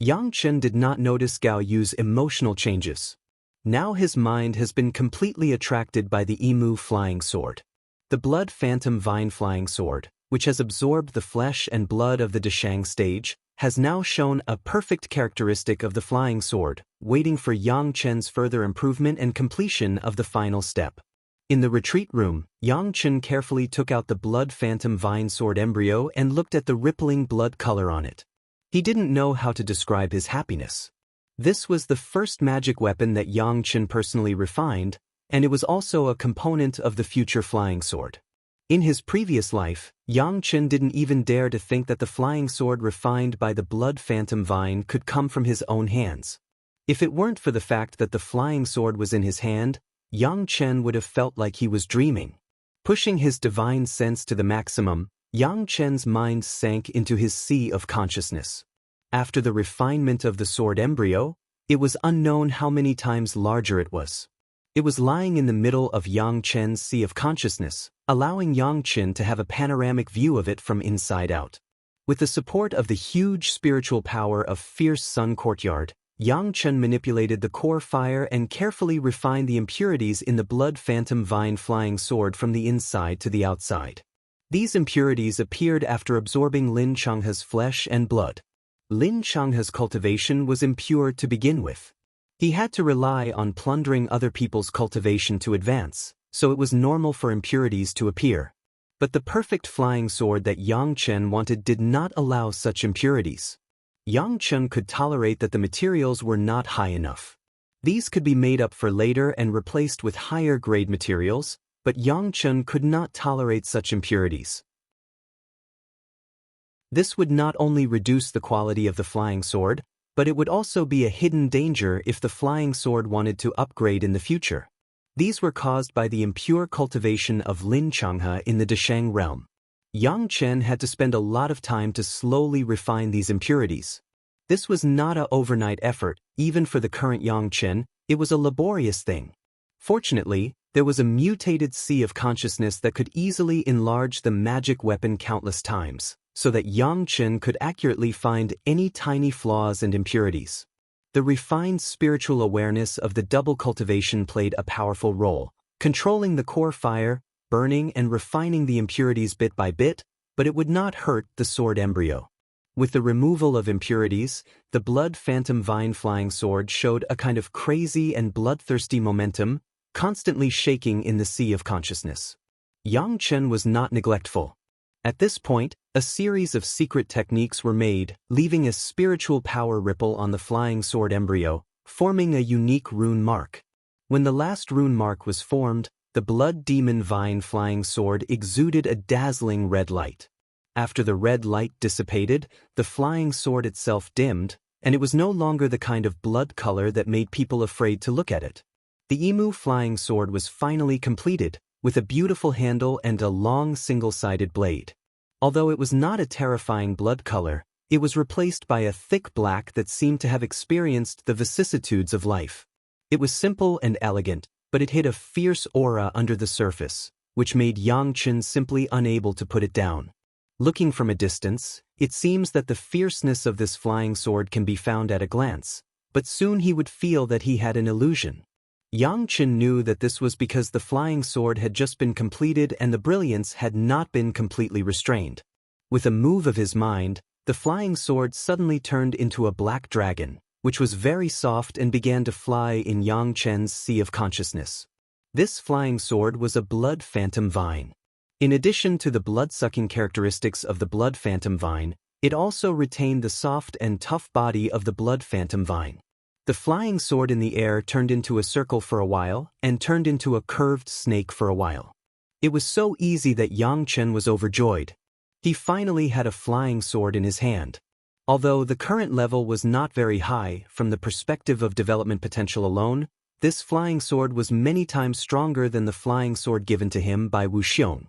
Xianxia did not notice Gao Yu's emotional changes. Now his mind has been completely attracted by the Emu flying sword. The blood phantom vine flying sword, which has absorbed the flesh and blood of the Dashang stage, has now shown a perfect characteristic of the flying sword, waiting for Xianxia's further improvement and completion of the final step. In the retreat room, Xianxia carefully took out the blood phantom vine sword embryo and looked at the rippling blood color on it. He didn't know how to describe his happiness. This was the first magic weapon that Xianxia personally refined, and it was also a component of the future flying sword. In his previous life, Xianxia didn't even dare to think that the flying sword refined by the blood phantom vine could come from his own hands. If it weren't for the fact that the flying sword was in his hand, Xianxia would have felt like he was dreaming. Pushing his divine sense to the maximum, Xianxia's mind sank into his sea of consciousness. After the refinement of the sword embryo, it was unknown how many times larger it was. It was lying in the middle of Xianxia's sea of consciousness, allowing Xianxia to have a panoramic view of it from inside out. With the support of the huge spiritual power of Fierce Sun Courtyard, Xianxia manipulated the core fire and carefully refined the impurities in the blood phantom vine flying sword from the inside to the outside. These impurities appeared after absorbing Lin Changhe's flesh and blood. Lin Changhe's cultivation was impure to begin with. He had to rely on plundering other people's cultivation to advance, so it was normal for impurities to appear. But the perfect flying sword that Xianxia wanted did not allow such impurities. Xianxia could tolerate that the materials were not high enough. These could be made up for later and replaced with higher grade materials, but Xianxia could not tolerate such impurities. This would not only reduce the quality of the flying sword, but it would also be a hidden danger if the flying sword wanted to upgrade in the future. These were caused by the impure cultivation of Lin Changhe in the Dashang realm. Xianxia had to spend a lot of time to slowly refine these impurities. This was not an overnight effort, even for the current Xianxia. It was a laborious thing. Fortunately, there was a mutated sea of consciousness that could easily enlarge the magic weapon countless times, so that Xianxia could accurately find any tiny flaws and impurities. The refined spiritual awareness of the double cultivation played a powerful role, controlling the core fire, burning and refining the impurities bit by bit, but it would not hurt the sword embryo. With the removal of impurities, the blood phantom vine flying sword showed a kind of crazy and bloodthirsty momentum, constantly shaking in the sea of consciousness. Xianxia was not neglectful. At this point, a series of secret techniques were made, leaving a spiritual power ripple on the flying sword embryo, forming a unique rune mark. When the last rune mark was formed, the blood demon vine flying sword exuded a dazzling red light. After the red light dissipated, the flying sword itself dimmed, and it was no longer the kind of blood color that made people afraid to look at it. The emu flying sword was finally completed, with a beautiful handle and a long single-sided blade. Although it was not a terrifying blood color, it was replaced by a thick black that seemed to have experienced the vicissitudes of life. It was simple and elegant, but it hid a fierce aura under the surface, which made Xianxia simply unable to put it down. Looking from a distance, it seems that the fierceness of this flying sword can be found at a glance, but soon he would feel that he had an illusion. Xianxia knew that this was because the flying sword had just been completed and the brilliance had not been completely restrained. With a move of his mind, the flying sword suddenly turned into a black dragon, which was very soft and began to fly in Xianxia's sea of consciousness. This flying sword was a blood phantom vine. In addition to the blood-sucking characteristics of the blood phantom vine, It also retained the soft and tough body of the blood phantom vine. The flying sword in the air turned into a circle for a while and turned into a curved snake for a while. It was so easy that Xianxian was overjoyed. He finally had a flying sword in his hand. Although the current level was not very high from the perspective of development potential alone, this flying sword was many times stronger than the flying sword given to him by Wuxian.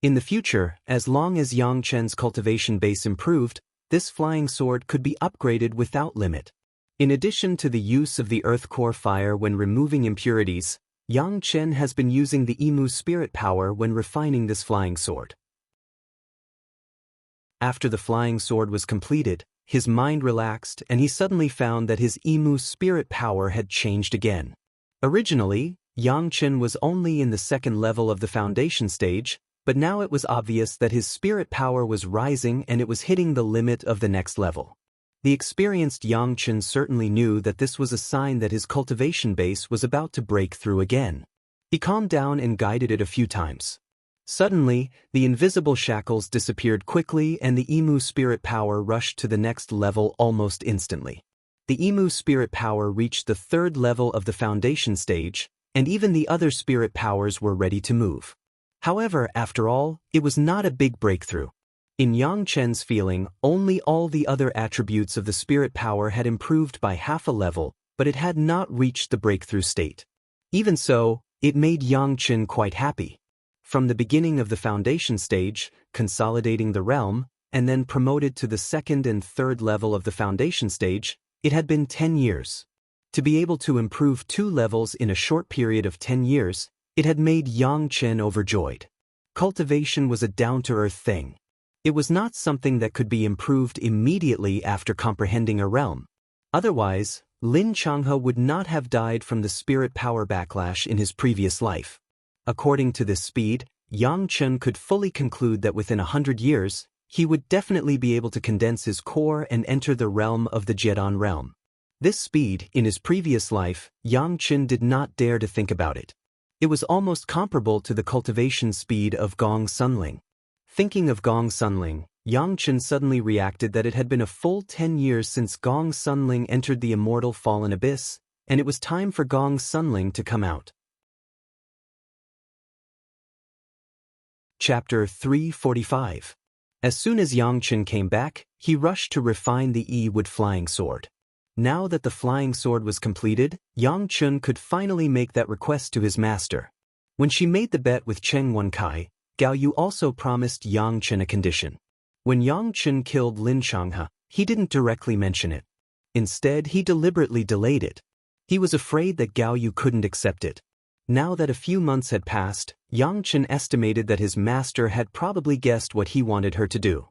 In the future, as long as Xianxian's cultivation base improved, this flying sword could be upgraded without limit. In addition to the use of the earth core fire when removing impurities, Xianxian has been using the Imu spirit power when refining this flying sword. After the flying sword was completed, his mind relaxed and he suddenly found that his Imu spirit power had changed again. Originally, Xianxian was only in the second level of the foundation stage, but now it was obvious that his spirit power was rising and it was hitting the limit of the next level. The experienced Xianxian certainly knew that this was a sign that his cultivation base was about to break through again. He calmed down and guided it a few times. Suddenly, the invisible shackles disappeared quickly and the Imu spirit power rushed to the next level almost instantly. The Imu spirit power reached the third level of the foundation stage, and even the other spirit powers were ready to move. However, after all, it was not a big breakthrough. In Xianxian's feeling, only all the other attributes of the spirit power had improved by half a level, but it had not reached the breakthrough state. Even so, it made Xianxian quite happy. From the beginning of the foundation stage, consolidating the realm, and then promoted to the second and third level of the foundation stage, it had been 10 years. To be able to improve 2 levels in a short period of 10 years, it had made Xianxian overjoyed. Cultivation was a down-to-earth thing. It was not something that could be improved immediately after comprehending a realm. Otherwise, Lin Changhe would not have died from the spirit power backlash in his previous life. According to this speed, Xianxian could fully conclude that within 100 years, he would definitely be able to condense his core and enter the realm of the Jiedan realm. This speed, in his previous life, Xianxian did not dare to think about it. It was almost comparable to the cultivation speed of Gong Sunling. Thinking of Gong Sunling, Xianxian suddenly reacted that it had been a full 10 years since Gong Sunling entered the immortal fallen abyss, and it was time for Gong Sunling to come out. Chapter 345. As soon as Xianxian came back, he rushed to refine the Yi-Wood flying sword. Now that the flying sword was completed, Xianxian could finally make that request to his master. When she made the bet with Cheng Wenkai, Gao Yu also promised Xianxian a condition. When Xianxian killed Lin Changhe, he didn't directly mention it. Instead, he deliberately delayed it. He was afraid that Gao Yu couldn't accept it. Now that a few months had passed, Xianxian estimated that his master had probably guessed what he wanted her to do.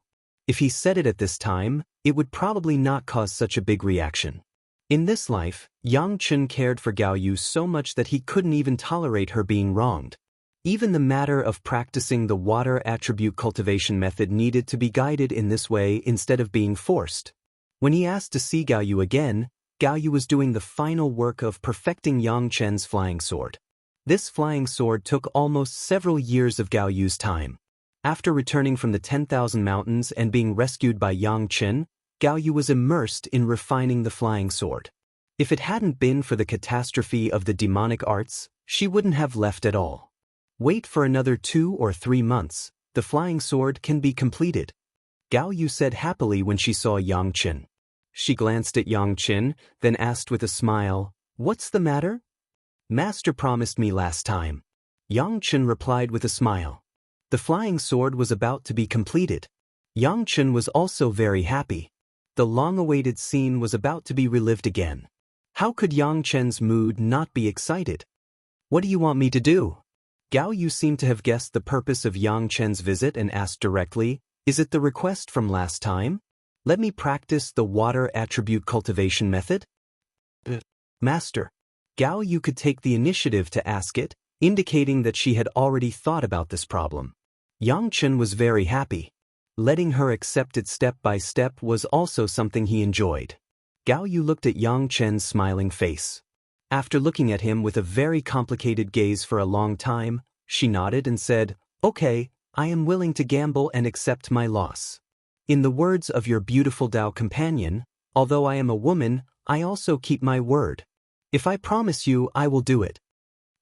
If he said it at this time, it would probably not cause such a big reaction. In this life, Xianxian cared for Gao Yu so much that he couldn't even tolerate her being wronged. Even the matter of practicing the water attribute cultivation method needed to be guided in this way instead of being forced. When he asked to see Gao Yu again, Gao Yu was doing the final work of perfecting Xianxian's flying sword. This flying sword took almost several years of Gao Yu's time. After returning from the 10,000 mountains and being rescued by Xianxian, Gao Yu was immersed in refining the flying sword. If it hadn't been for the catastrophe of the demonic arts, she wouldn't have left at all. Wait for another 2 or 3 months, the flying sword can be completed. Gao Yu said happily when she saw Xianxian. She glanced at Xianxian, then asked with a smile, "What's the matter?" "Master promised me last time." Xianxian replied with a smile. The flying sword was about to be completed. Xianxian was also very happy. The long-awaited scene was about to be relived again. How could Xianxian's mood not be excited? "What do you want me to do?" Gao Yu seemed to have guessed the purpose of Xianxian's visit and asked directly, "Is it the request from last time? Let me practice the water attribute cultivation method?" "Master." Gao Yu could take the initiative to ask it, indicating that she had already thought about this problem. Xianxian was very happy. Letting her accept it step by step was also something he enjoyed. Gao Yu looked at Xianxian's smiling face. After looking at him with a very complicated gaze for a long time, she nodded and said, "Okay, I am willing to gamble and accept my loss." In the words of your beautiful Tao companion, although I am a woman, I also keep my word. If I promise you, I will do it.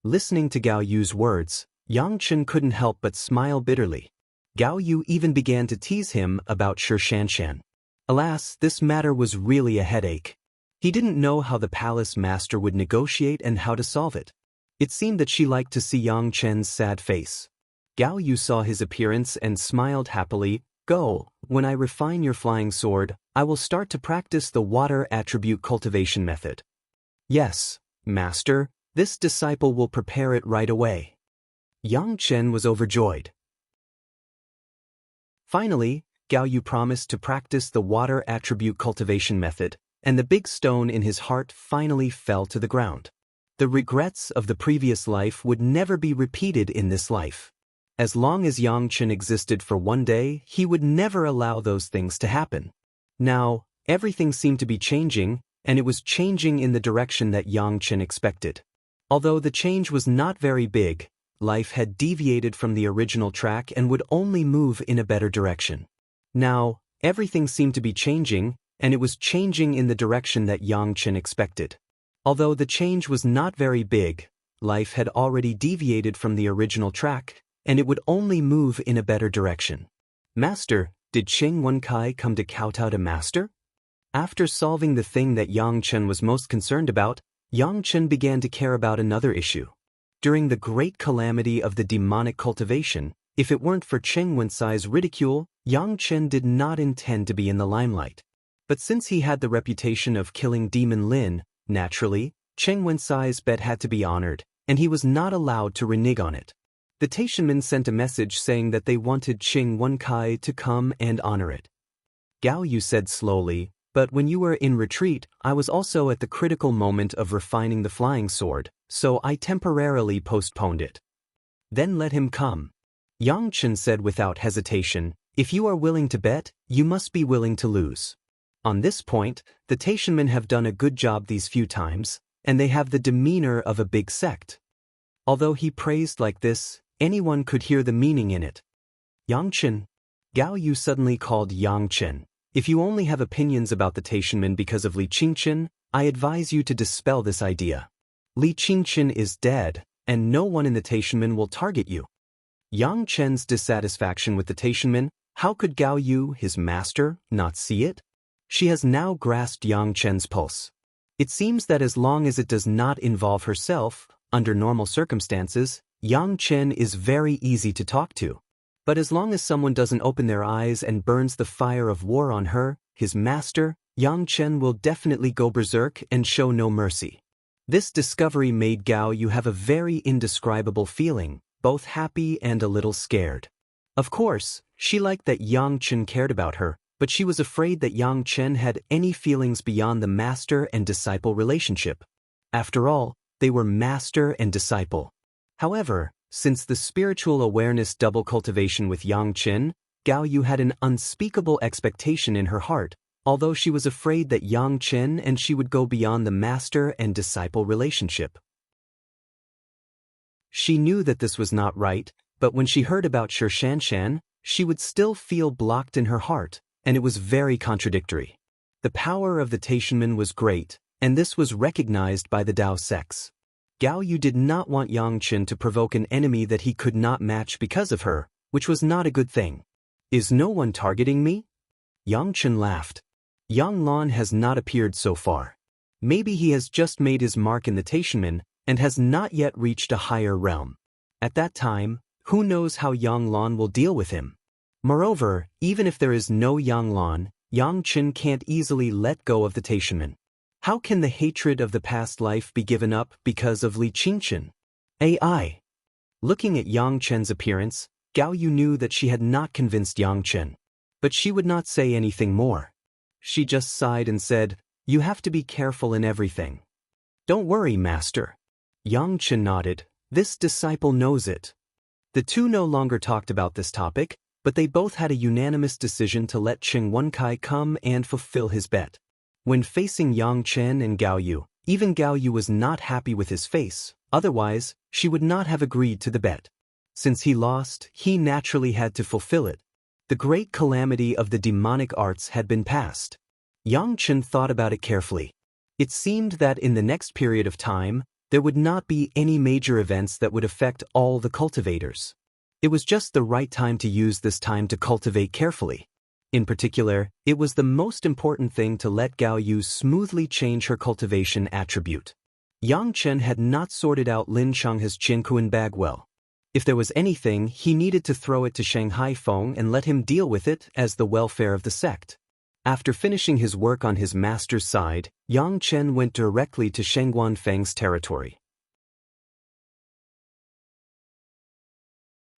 Listening to Gao Yu's words, Xianxian couldn't help but smile bitterly. Gao Yu even began to tease him about Xianxian. Alas, this matter was really a headache. He didn't know how the palace master would negotiate and how to solve it. It seemed that she liked to see Xianxian's sad face. Gao Yu saw his appearance and smiled happily. Go, when I refine your flying sword, I will start to practice the water attribute cultivation method. Yes, master, this disciple will prepare it right away. Xianxian was overjoyed. Finally, Gao Yu promised to practice the water attribute cultivation method, and the big stone in his heart finally fell to the ground. The regrets of the previous life would never be repeated in this life. As long as Xianxian existed for one day, he would never allow those things to happen. Now, everything seemed to be changing, and it was changing in the direction that Xianxian expected. Although the change was not very big, life had deviated from the original track and would only move in a better direction. Now, everything seemed to be changing, and it was changing in the direction that Xianxian expected. Although the change was not very big, life had already deviated from the original track, and it would only move in a better direction. Master, did Qing Wenkai come to kowtow to Master? After solving the thing that Xianxian was most concerned about, Xianxian began to care about another issue. During the great calamity of the demonic cultivation, if it weren't for Qing Wencai's ridicule, Xianxian did not intend to be in the limelight. But since he had the reputation of killing Demon Lin, naturally, Qing Wencai's bet had to be honored, and he was not allowed to renege on it. The Taishanmen sent a message saying that they wanted Qing Wenkai to come and honor it. Gao Yu said slowly, but when you were in retreat, I was also at the critical moment of refining the flying sword, so I temporarily postponed it. Then let him come. Xianxian said without hesitation, if you are willing to bet, you must be willing to lose. On this point, the Taishanmen have done a good job these few times, and they have the demeanor of a big sect. Although he praised like this, anyone could hear the meaning in it. Xianxian. Gao Yu suddenly called Xianxian. If you only have opinions about the Taishanmen because of Li Qingqian, I advise you to dispel this idea. Li Qingqian is dead, and no one in the Taishanmen will target you. Xianxian's dissatisfaction with the Taishanmen, how could Gao Yu, his master, not see it? She has now grasped Xianxian's pulse. It seems that as long as it does not involve herself, under normal circumstances, Xianxian is very easy to talk to. But as long as someone doesn't open their eyes and burns the fire of war on her, his master, Xianxian will definitely go berserk and show no mercy. This discovery made Gao Yu have a very indescribable feeling, both happy and a little scared. Of course, she liked that Xianxian cared about her, but she was afraid that Xianxian had any feelings beyond the master and disciple relationship. After all, they were master and disciple. However, since the spiritual awareness double cultivation with Xianxian, Gao Yu had an unspeakable expectation in her heart, although she was afraid that Xianxian and she would go beyond the master and disciple relationship. She knew that this was not right, but when she heard about Xianxian, she would still feel blocked in her heart, and it was very contradictory. The power of the Taishanmen was great, and this was recognized by the Dao sects. Gao Yu did not want Xianxian to provoke an enemy that he could not match because of her, which was not a good thing. Is no one targeting me? Xianxian laughed. Yang Lan has not appeared so far. Maybe he has just made his mark in the Taishanmen and has not yet reached a higher realm. At that time, who knows how Yang Lan will deal with him? Moreover, even if there is no Yang Lan, Xianxian can't easily let go of the Taishanmen. How can the hatred of the past life be given up because of Li Qingqian? AI. Looking at Xianxian's appearance, Gao Yu knew that she had not convinced Xianxian. But she would not say anything more. She just sighed and said, you have to be careful in everything. Don't worry, master. Xianxian nodded. This disciple knows it. The two no longer talked about this topic, but they both had a unanimous decision to let Qing Wenkai come and fulfill his bet. When facing Xianxian and Gao Yu, even Gao Yu was not happy with his face, otherwise, she would not have agreed to the bet. Since he lost, he naturally had to fulfill it. The great calamity of the demonic arts had been passed. Xianxian thought about it carefully. It seemed that in the next period of time, there would not be any major events that would affect all the cultivators. It was just the right time to use this time to cultivate carefully. In particular, it was the most important thing to let Gao Yu smoothly change her cultivation attribute. Yang Chen had not sorted out Lin Changhe's Qinkuan bag well. If there was anything, he needed to throw it to Shanghai Feng and let him deal with it as the welfare of the sect. After finishing his work on his master's side, Yang Chen went directly to Shengguan Feng's territory.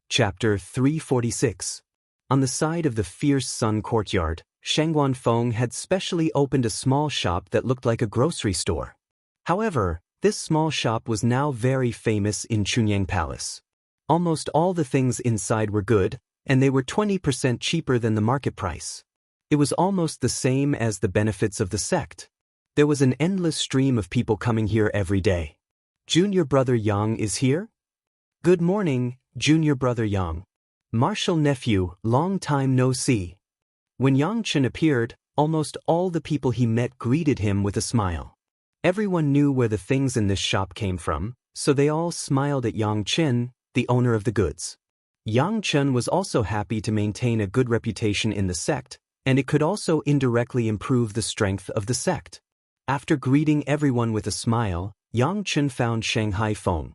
Chapter 346. On the side of the fierce sun courtyard, Shengguan Feng had specially opened a small shop that looked like a grocery store. However, this small shop was now very famous in Chunyang Palace. Almost all the things inside were good, and they were 20% cheaper than the market price. It was almost the same as the benefits of the sect. There was an endless stream of people coming here every day. Junior brother Yang is here? Good morning, junior brother Yang. Martial nephew, long time no see. When Yang Chen appeared, almost all the people he met greeted him with a smile. Everyone knew where the things in this shop came from, so they all smiled at Yang Chen, the owner of the goods. Yang Chen was also happy to maintain a good reputation in the sect, and it could also indirectly improve the strength of the sect. After greeting everyone with a smile, Yang Chen found Shanghai Feng.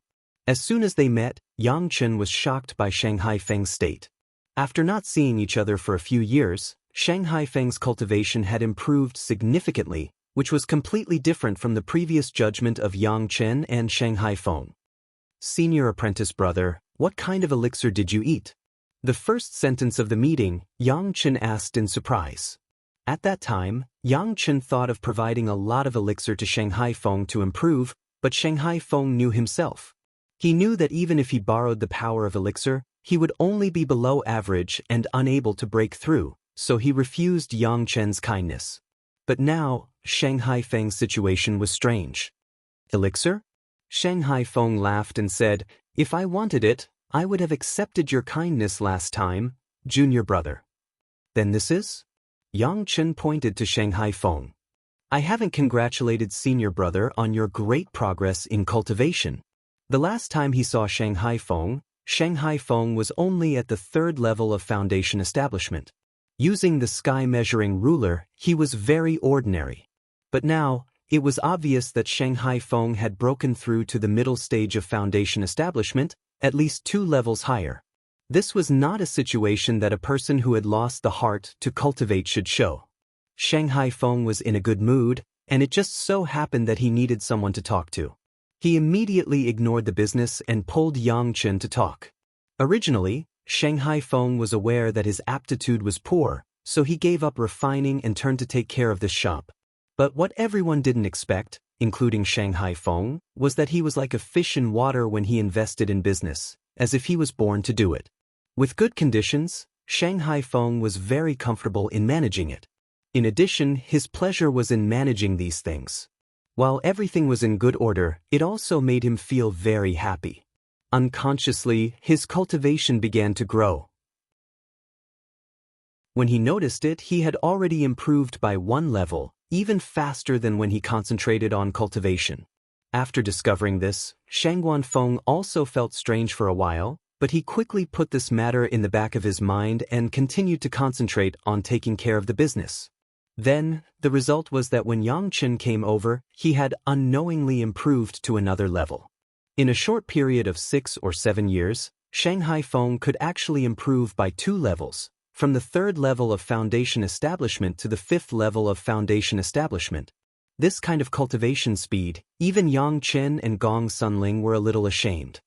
As soon as they met, Yang Chen was shocked by Shanghai Feng's state. After not seeing each other for a few years, Shanghai Feng's cultivation had improved significantly, which was completely different from the previous judgment of Yang Chen and Shanghai Feng. Senior apprentice brother, what kind of elixir did you eat? The first sentence of the meeting, Yang Chen asked in surprise. At that time, Yang Chen thought of providing a lot of elixir to Shanghai Feng to improve, but Shanghai Feng knew himself. He knew that even if he borrowed the power of elixir, he would only be below average and unable to break through, so he refused Yang Chen's kindness. But now, Shanghai Feng's situation was strange. Elixir? Shanghai Feng laughed and said, "If I wanted it, I would have accepted your kindness last time, junior brother." Then this is? Yang Chen pointed to Shanghai Feng. I haven't congratulated senior brother on your great progress in cultivation. The last time he saw Shanghai Feng was only at the 3rd level of foundation establishment. Using the sky measuring ruler, he was very ordinary. But now, it was obvious that Shanghai Feng had broken through to the middle stage of foundation establishment, at least 2 levels higher. This was not a situation that a person who had lost the heart to cultivate should show. Shanghai Feng was in a good mood, and it just so happened that he needed someone to talk to. He immediately ignored the business and pulled Yang Chen to talk. Originally, Shanghai Feng was aware that his aptitude was poor, so he gave up refining and turned to take care of this shop. But what everyone didn't expect, including Shanghai Feng, was that he was like a fish in water when he invested in business, as if he was born to do it. With good conditions, Shanghai Feng was very comfortable in managing it. In addition, his pleasure was in managing these things. While everything was in good order, it also made him feel very happy. Unconsciously, his cultivation began to grow. When he noticed it, he had already improved by 1 level, even faster than when he concentrated on cultivation. After discovering this, Shangguan Feng also felt strange for a while, but he quickly put this matter in the back of his mind and continued to concentrate on taking care of the business. Then, the result was that when Yang Chen came over, he had unknowingly improved to another level. In a short period of 6 or 7 years, Shanghai Feng could actually improve by 2 levels, from the 3rd level of foundation establishment to the 5th level of foundation establishment. This kind of cultivation speed, even Yang Chen and Gong Sunling were a little ashamed.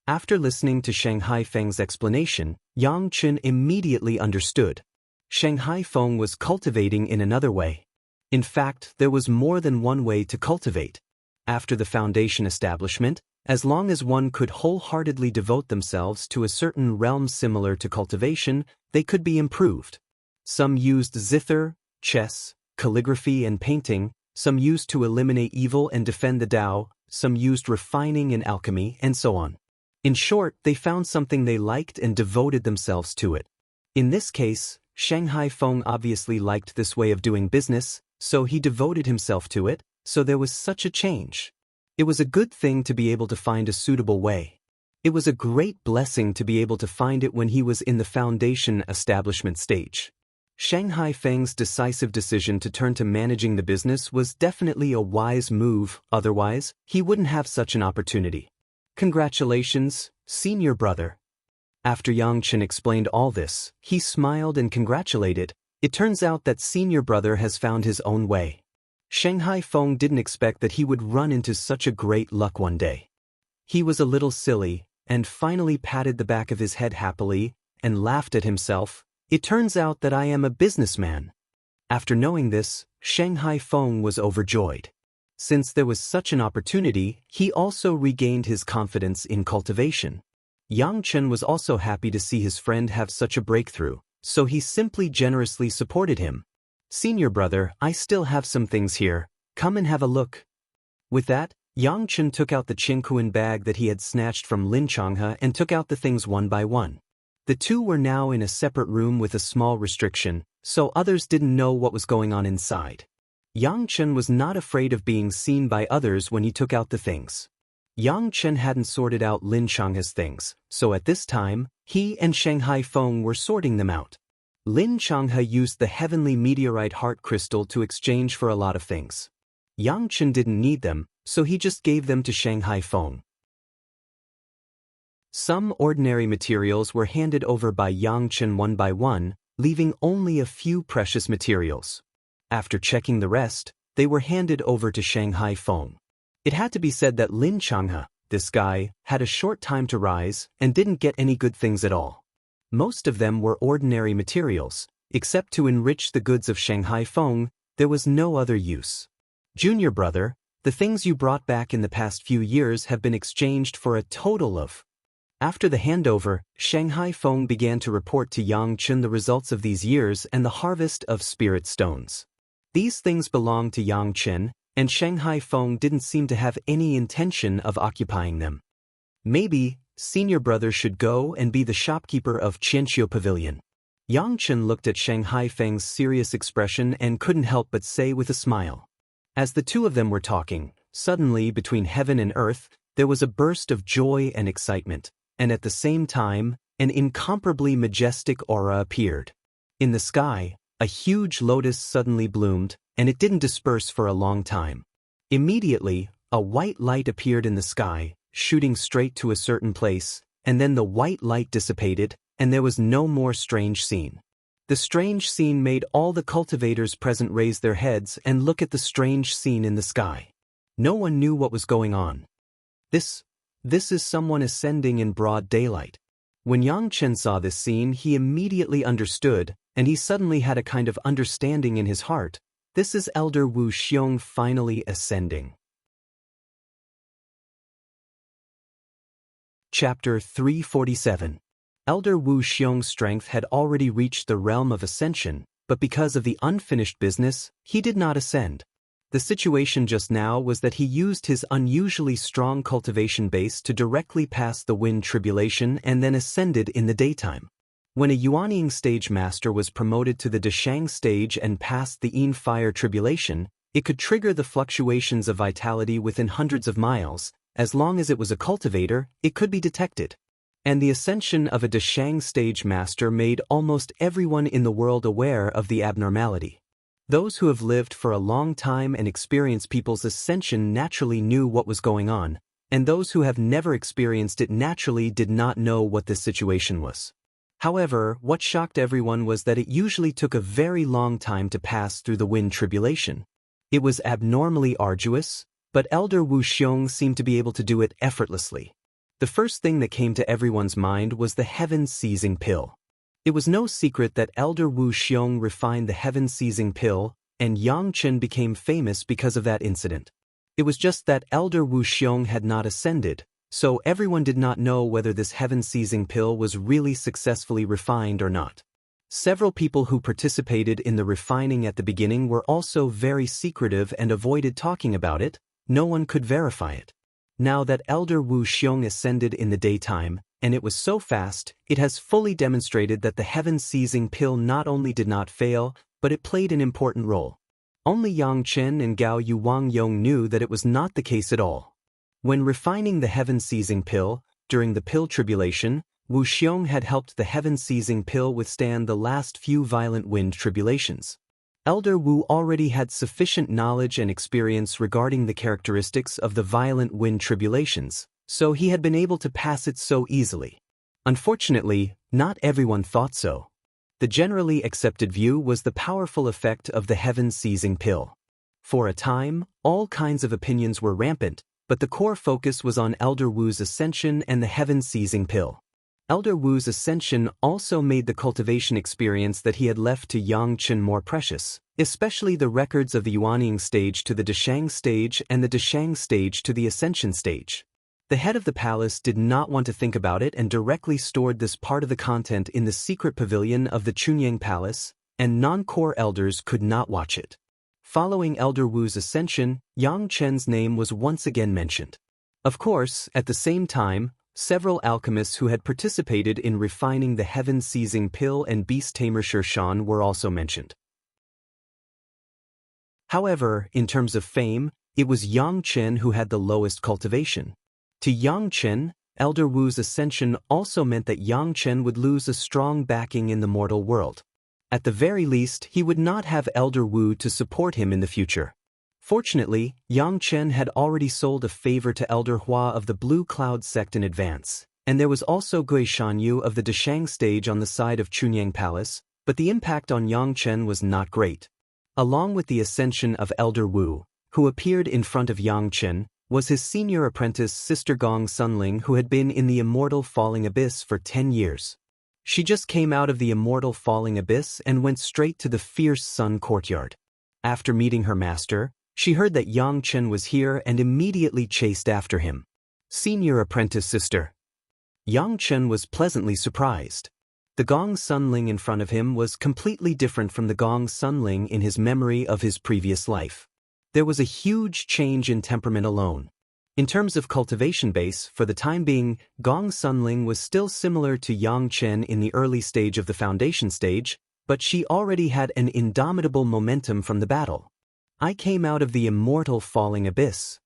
After listening to Shanghai Feng's explanation, Yang Chen immediately understood. Shanghai Feng was cultivating in another way. In fact, there was more than one way to cultivate. After the foundation establishment, as long as one could wholeheartedly devote themselves to a certain realm similar to cultivation, they could be improved. Some used zither, chess, calligraphy and painting, some used to eliminate evil and defend the Tao, some used refining and alchemy, and so on. In short, they found something they liked and devoted themselves to it. In this case, Shanghai Feng obviously liked this way of doing business, so he devoted himself to it, so there was such a change. It was a good thing to be able to find a suitable way. It was a great blessing to be able to find it when he was in the foundation establishment stage. Shanghai Feng's decisive decision to turn to managing the business was definitely a wise move, otherwise, he wouldn't have such an opportunity. Congratulations, senior brother. After Xianxian explained all this, he smiled and congratulated. It turns out that senior brother has found his own way. Shanghai Feng didn't expect that he would run into such a great luck one day. He was a little silly, and finally patted the back of his head happily, and laughed at himself. It turns out that I am a businessman. After knowing this, Shanghai Feng was overjoyed. Since there was such an opportunity, he also regained his confidence in cultivation. Xianxian was also happy to see his friend have such a breakthrough, so he simply generously supported him. Senior brother, I still have some things here, come and have a look. With that, Xianxian took out the Qingquan bag that he had snatched from Lin Changhe and took out the things one by one. The two were now in a separate room with a small restriction, so others didn't know what was going on inside. Xianxian was not afraid of being seen by others when he took out the things. Xianxian hadn't sorted out Lin Changhe's things, so at this time, he and Shanghai Feng were sorting them out. Lin Changhe used the heavenly meteorite heart crystal to exchange for a lot of things. Xianxian didn't need them, so he just gave them to Shanghai Feng. Some ordinary materials were handed over by Xianxian one by one, leaving only a few precious materials. After checking the rest, they were handed over to Shanghai Feng. It had to be said that Lin Changhe, this guy, had a short time to rise and didn't get any good things at all. Most of them were ordinary materials, except to enrich the goods of Shanghai Feng. There was no other use. Junior brother, the things you brought back in the past few years have been exchanged for a total of. After the handover, Shanghai Feng began to report to Xianxian the results of these years and the harvest of spirit stones. These things belonged to Xianxian, and Shanghai Feng didn't seem to have any intention of occupying them. Maybe, senior brother should go and be the shopkeeper of Qianxiu Pavilion. Xianxian looked at Shanghai Feng's serious expression and couldn't help but say with a smile. As the two of them were talking, suddenly between heaven and earth, there was a burst of joy and excitement, and at the same time, an incomparably majestic aura appeared. In the sky, a huge lotus suddenly bloomed, and it didn't disperse for a long time. Immediately, a white light appeared in the sky, shooting straight to a certain place, and then the white light dissipated, and there was no more strange scene. The strange scene made all the cultivators present raise their heads and look at the strange scene in the sky. No one knew what was going on. This is someone ascending in broad daylight. When Xianxian saw this scene, he immediately understood, and he suddenly had a kind of understanding in his heart. This is Elder Wu Xiong finally ascending. Chapter 347. Elder Wu Xiong's strength had already reached the realm of ascension, but because of the unfinished business, he did not ascend. The situation just now was that he used his unusually strong cultivation base to directly pass the wind tribulation and then ascended in the daytime. When a Yuanying stage master was promoted to the Deshang stage and passed the Yin fire tribulation, it could trigger the fluctuations of vitality within hundreds of miles. As long as it was a cultivator, it could be detected. And the ascension of a Deshang stage master made almost everyone in the world aware of the abnormality. Those who have lived for a long time and experienced people's ascension naturally knew what was going on, and those who have never experienced it naturally did not know what the situation was. However, what shocked everyone was that it usually took a very long time to pass through the wind tribulation. It was abnormally arduous, but Elder Wu Xiong seemed to be able to do it effortlessly. The first thing that came to everyone's mind was the heaven-seizing pill. It was no secret that Elder Wu Xiong refined the heaven-seizing pill, and Xianxian became famous because of that incident. It was just that Elder Wu Xiong had not ascended, so everyone did not know whether this heaven-seizing pill was really successfully refined or not. Several people who participated in the refining at the beginning were also very secretive and avoided talking about it. No one could verify it. Now that Elder Wu Xiong ascended in the daytime, and it was so fast, it has fully demonstrated that the heaven-seizing pill not only did not fail, but it played an important role. Only Xianxian and Gao Yuangyong knew that it was not the case at all. When refining the heaven-seizing pill, during the pill tribulation, Wuxiong had helped the heaven-seizing pill withstand the last few violent wind tribulations. Elder Wu already had sufficient knowledge and experience regarding the characteristics of the violent wind tribulations, so he had been able to pass it so easily. Unfortunately, not everyone thought so. The generally accepted view was the powerful effect of the heaven-seizing pill. For a time, all kinds of opinions were rampant, but the core focus was on Elder Wu's ascension and the heaven-seizing pill. Elder Wu's ascension also made the cultivation experience that he had left to Xianxian more precious, especially the records of the Yuanying stage to the Deshang stage and the Deshang stage to the ascension stage. The head of the palace did not want to think about it and directly stored this part of the content in the secret pavilion of the Chunyang Palace, and non-core elders could not watch it. Following Elder Wu's ascension, Yang Chen's name was once again mentioned. Of course, at the same time, several alchemists who had participated in refining the heaven-seizing pill and beast tamer Shan were also mentioned. However, in terms of fame, it was Yang Chen who had the lowest cultivation. To Yang Chen, Elder Wu's ascension also meant that Yang Chen would lose a strong backing in the mortal world. At the very least, he would not have Elder Wu to support him in the future. Fortunately, Yang Chen had already sold a favor to Elder Hua of the Blue Cloud sect in advance, and there was also Gui Shanyu of the Deshang stage on the side of Chunyang Palace, but the impact on Yang Chen was not great. Along with the ascension of Elder Wu, who appeared in front of Yang Chen, was his senior apprentice Sister Gong Sunling, who had been in the Immortal Falling Abyss for 10 years. She just came out of the Immortal Falling Abyss and went straight to the Fierce Sun Courtyard. After meeting her master, she heard that Yang Chen was here and immediately chased after him. Senior apprentice sister. Yang Chen was pleasantly surprised. The Gong Sunling in front of him was completely different from the Gong Sunling in his memory of his previous life. There was a huge change in temperament alone. In terms of cultivation base, for the time being, Gong Sunling was still similar to Yang Chen in the early stage of the foundation stage, but she already had an indomitable momentum from the battle. I came out of the Immortal Falling Abyss.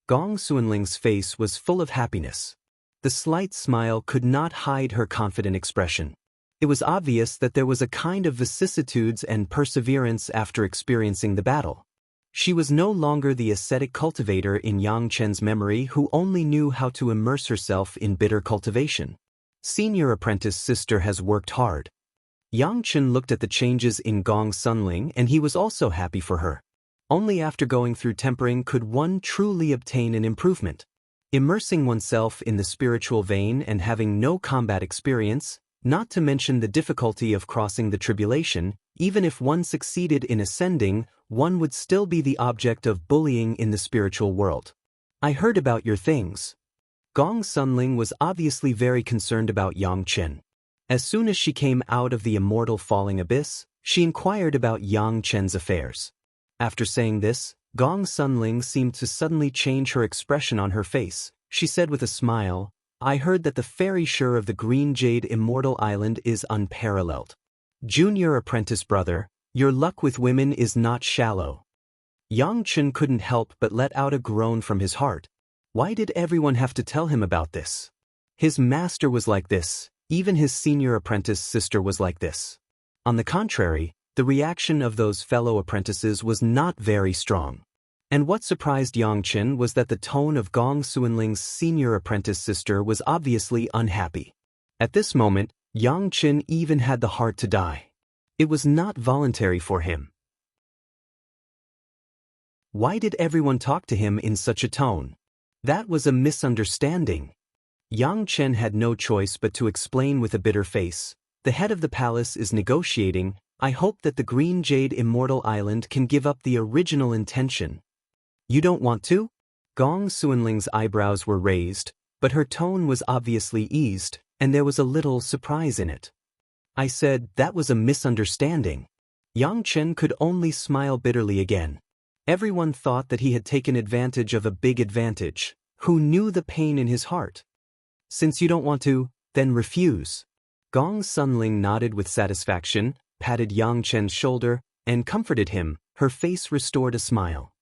Gong Sunling's face was full of happiness. The slight smile could not hide her confident expression. It was obvious that there was a kind of vicissitudes and perseverance after experiencing the battle. She was no longer the ascetic cultivator in Yang Chen's memory who only knew how to immerse herself in bitter cultivation. Senior apprentice sister has worked hard. Yang Chen looked at the changes in Gong Sunling and he was also happy for her. Only after going through tempering could one truly obtain an improvement. Immersing oneself in the spiritual vein and having no combat experience, not to mention the difficulty of crossing the tribulation, even if one succeeded in ascending, one would still be the object of bullying in the spiritual world. I heard about your things. Gong Sunling was obviously very concerned about Yang Chen. As soon as she came out of the Immortal Falling Abyss, she inquired about Yang Chen's affairs. After saying this, Gong Sunling seemed to suddenly change her expression on her face. She said with a smile, I heard that the fairy shore of the Green Jade Immortal Island is unparalleled. Junior apprentice brother, your luck with women is not shallow. Yang Chen couldn't help but let out a groan from his heart. Why did everyone have to tell him about this? His master was like this, even his senior apprentice sister was like this. On the contrary, the reaction of those fellow apprentices was not very strong. And what surprised Yang Chen was that the tone of Gong Sunling's senior apprentice sister was obviously unhappy. At this moment, Yang Chen even had the heart to die. It was not voluntary for him. Why did everyone talk to him in such a tone? That was a misunderstanding. Yang Chen had no choice but to explain with a bitter face. The head of the palace is negotiating. I hope that the Green Jade Immortal Island can give up the original intention. You don't want to? Gong Sunling's eyebrows were raised, but her tone was obviously eased, and there was a little surprise in it. I said that was a misunderstanding. Yang Chen could only smile bitterly again. Everyone thought that he had taken advantage of a big advantage. Who knew the pain in his heart? Since you don't want to, then refuse. Gong Sunling nodded with satisfaction, patted Yang Chen's shoulder, and comforted him, her face restored a smile.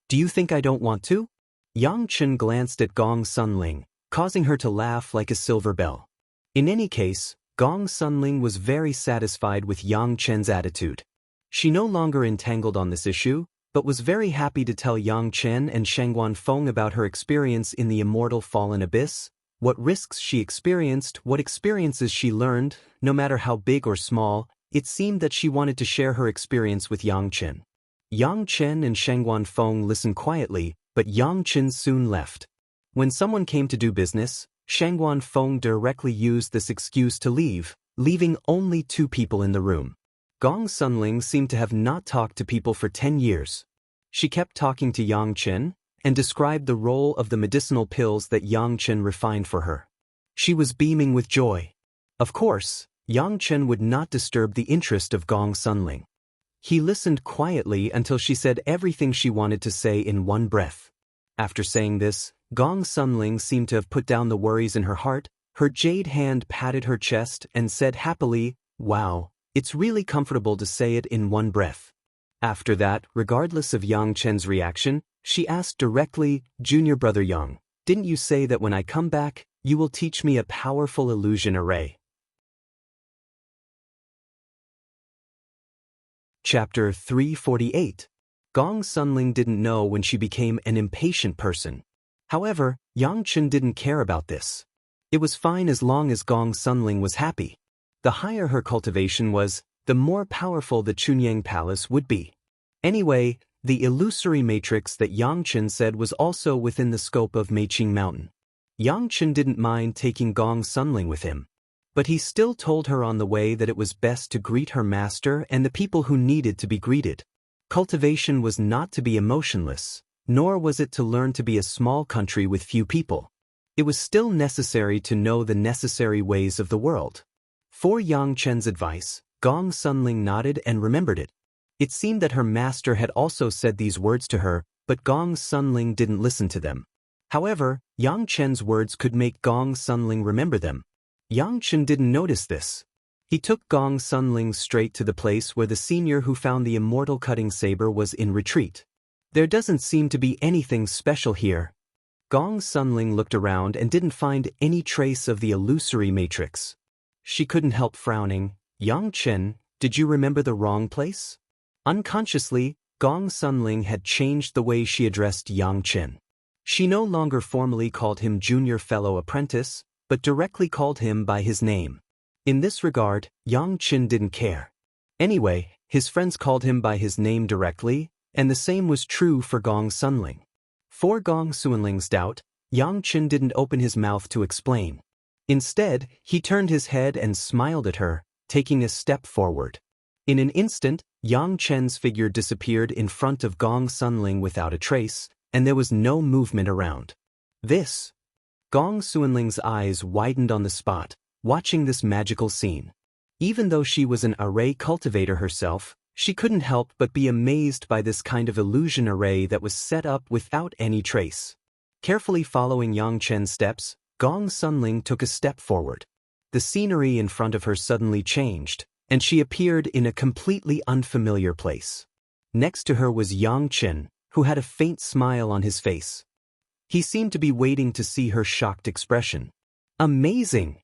Do you think I don't want to? Yang Chen glanced at Gong Sunling, causing her to laugh like a silver bell. In any case, Gong Sunling was very satisfied with Yang Chen's attitude. She no longer entangled on this issue, but was very happy to tell Yang Chen and Shangguan Feng about her experience in the immortal fallen abyss, what risks she experienced, what experiences she learned, no matter how big or small. It seemed that she wanted to share her experience with Yang Chen. Yang Chen and Shangguan Feng listened quietly, but Yang Chen soon left. When someone came to do business, Shangguan Feng directly used this excuse to leave, leaving only 2 people in the room. Gong Sunling seemed to have not talked to people for 10 years. She kept talking to Yang Chen, and described the role of the medicinal pills that Yang Chen refined for her. She was beaming with joy. Of course, Yang Chen would not disturb the interest of Gong Sunling. He listened quietly until she said everything she wanted to say in one breath. After saying this, Gong Sunling seemed to have put down the worries in her heart, her jade hand patted her chest and said happily, "Wow, it's really comfortable to say it in one breath." After that, regardless of Yang Chen's reaction, she asked directly, "Junior brother Yang, didn't you say that when I come back, you will teach me a powerful illusion array?" Chapter 348. Gong Sunling didn't know when she became an impatient person. However, Yang Chen didn't care about this. It was fine as long as Gong Sunling was happy. The higher her cultivation was, the more powerful the Chunyang Palace would be. Anyway, the illusory matrix that Yang Chen said was also within the scope of Meiqing Mountain. Yang Chen didn't mind taking Gong Sunling with him. But he still told her on the way that it was best to greet her master and the people who needed to be greeted. Cultivation was not to be emotionless, nor was it to learn to be a small country with few people. It was still necessary to know the necessary ways of the world. For Yang Chen's advice, Gong Sunling nodded and remembered it. It seemed that her master had also said these words to her, but Gong Sunling didn't listen to them. However, Yang Chen's words could make Gong Sunling remember them. Yang Chen didn't notice this. He took Gong Sunling straight to the place where the senior who found the immortal cutting saber was in retreat. There doesn't seem to be anything special here. Gong Sunling looked around and didn't find any trace of the illusory matrix. She couldn't help frowning. "Yang Chen, did you remember the wrong place?" Unconsciously, Gong Sunling had changed the way she addressed Yang Chen. She no longer formally called him junior fellow apprentice, but directly called him by his name. In this regard, Yang Chen didn't care. Anyway, his friends called him by his name directly, and the same was true for Gong Sunling. For Gong Sunling's doubt, Yang Chen didn't open his mouth to explain. Instead, he turned his head and smiled at her, taking a step forward. In an instant, Yang Chen's figure disappeared in front of Gong Sunling without a trace, and there was no movement around. This. Gong Sunling's eyes widened on the spot, watching this magical scene. Even though she was an array cultivator herself, she couldn't help but be amazed by this kind of illusion array that was set up without any trace. Carefully following Yang Chen's steps, Gong Sunling took a step forward. The scenery in front of her suddenly changed, and she appeared in a completely unfamiliar place. Next to her was Yang Chen, who had a faint smile on his face. He seemed to be waiting to see her shocked expression. Amazing!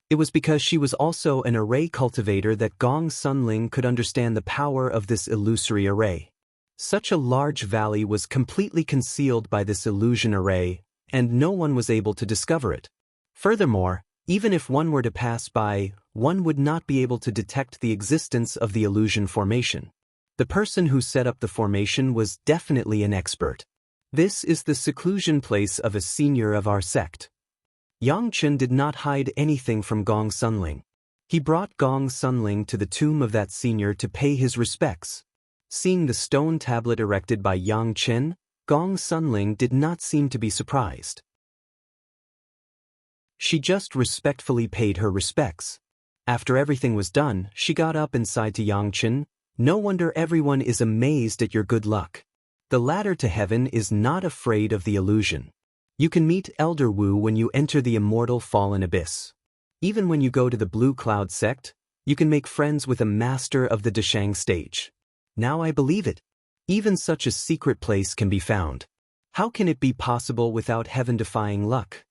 It was because she was also an array cultivator that Gong Sunling could understand the power of this illusory array. Such a large valley was completely concealed by this illusion array, and no one was able to discover it. Furthermore, even if one were to pass by, one would not be able to detect the existence of the illusion formation. The person who set up the formation was definitely an expert. This is the seclusion place of a senior of our sect. Yang Chen did not hide anything from Gong Sunling. He brought Gong Sunling to the tomb of that senior to pay his respects. Seeing the stone tablet erected by Yang Chen, Gong Sunling did not seem to be surprised. She just respectfully paid her respects. After everything was done, she got up and sighed to Yang Chen, "No wonder everyone is amazed at your good luck. The ladder to heaven is not afraid of the illusion. You can meet Elder Wu when you enter the immortal fallen abyss." Even when you go to the Blue Cloud sect, you can make friends with a master of the Dashang stage. Now I believe it. Even such a secret place can be found. How can it be possible without heaven-defying luck?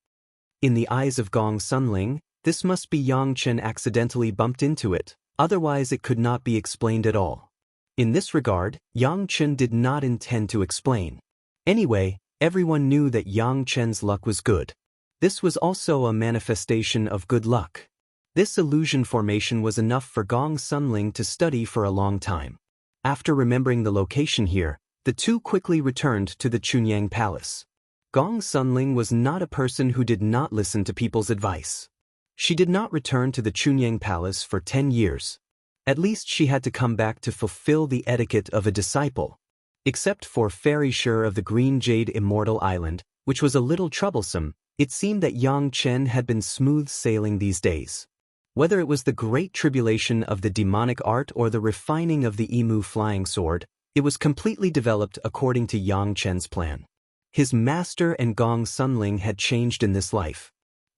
In the eyes of Gong Sunling, this must be Xianxian accidentally bumped into it, otherwise it could not be explained at all. In this regard, Xianxian did not intend to explain. Anyway, everyone knew that Xianxian's luck was good. This was also a manifestation of good luck. This illusion formation was enough for Gong Sunling to study for a long time. After remembering the location here, the two quickly returned to the Chunyang Palace. Gong Sunling was not a person who did not listen to people's advice. She did not return to the Chunyang Palace for 10 years. At least she had to come back to fulfill the etiquette of a disciple. Except for Fairy Sure of the Green Jade Immortal Island, which was a little troublesome, it seemed that Xianxian had been smooth sailing these days. Whether it was the great tribulation of the demonic art or the refining of the emu flying sword, it was completely developed according to Xianxian's plan. His master and Gong Sunling had changed in this life.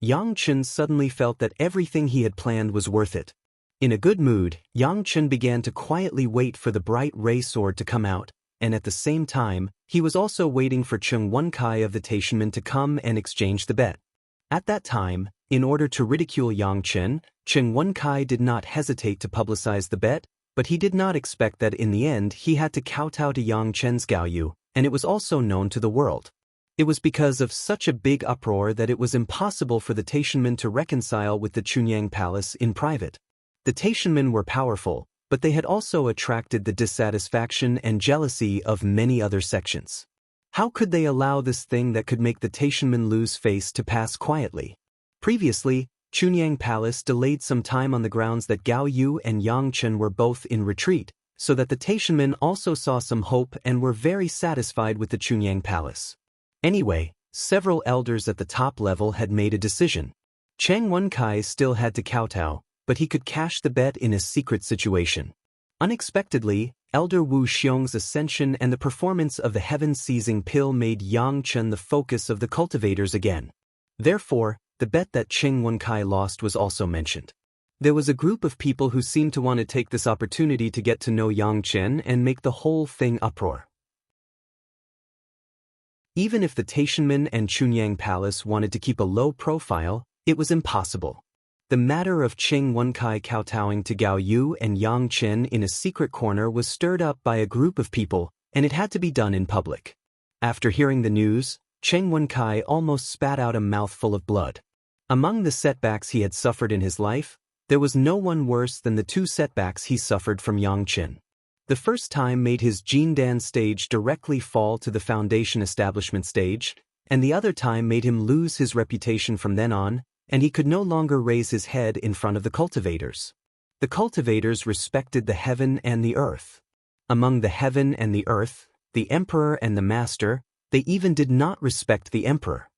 Xianxian suddenly felt that everything he had planned was worth it. In a good mood, Xianxian began to quietly wait for the bright ray sword to come out, and at the same time, he was also waiting for Cheng Wenkai of the Taishanmen to come and exchange the bet. At that time, in order to ridicule Xianxian, Cheng Wenkai did not hesitate to publicize the bet, but he did not expect that in the end he had to kowtow to Xianxian's Gaoyu, and it was also known to the world. It was because of such a big uproar that it was impossible for the Taishanmen to reconcile with the Chunyang Palace in private. The Taishanmen were powerful, but they had also attracted the dissatisfaction and jealousy of many other sections. How could they allow this thing that could make the Taishanmen lose face to pass quietly? Previously, Chunyang Palace delayed some time on the grounds that Gao Yu and Xianxian were both in retreat, so that the Taishanmen also saw some hope and were very satisfied with the Chunyang Palace. Anyway, several elders at the top level had made a decision. Cheng Wenkai still had to kowtow, but he could cash the bet in a secret situation. Unexpectedly, Elder Wu Xiong's ascension and the performance of the heaven-seizing pill made Xianxian the focus of the cultivators again. Therefore, the bet that Cheng Wenkai lost was also mentioned. There was a group of people who seemed to want to take this opportunity to get to know Xianxian and make the whole thing uproar. Even if the Taishanmen and Chunyang Palace wanted to keep a low profile, it was impossible. The matter of Cheng Wenkai kowtowing to Gao Yu and Xianxian in a secret corner was stirred up by a group of people, and it had to be done in public. After hearing the news, Cheng Wenkai almost spat out a mouthful of blood. Among the setbacks he had suffered in his life, there was no one worse than the two setbacks he suffered from Xianxian. The first time made his Jindan stage directly fall to the Foundation Establishment stage, and the other time made him lose his reputation from then on, and he could no longer raise his head in front of the cultivators. The cultivators respected the heaven and the earth. Among the heaven and the earth, the emperor and the master, they even did not respect the emperor.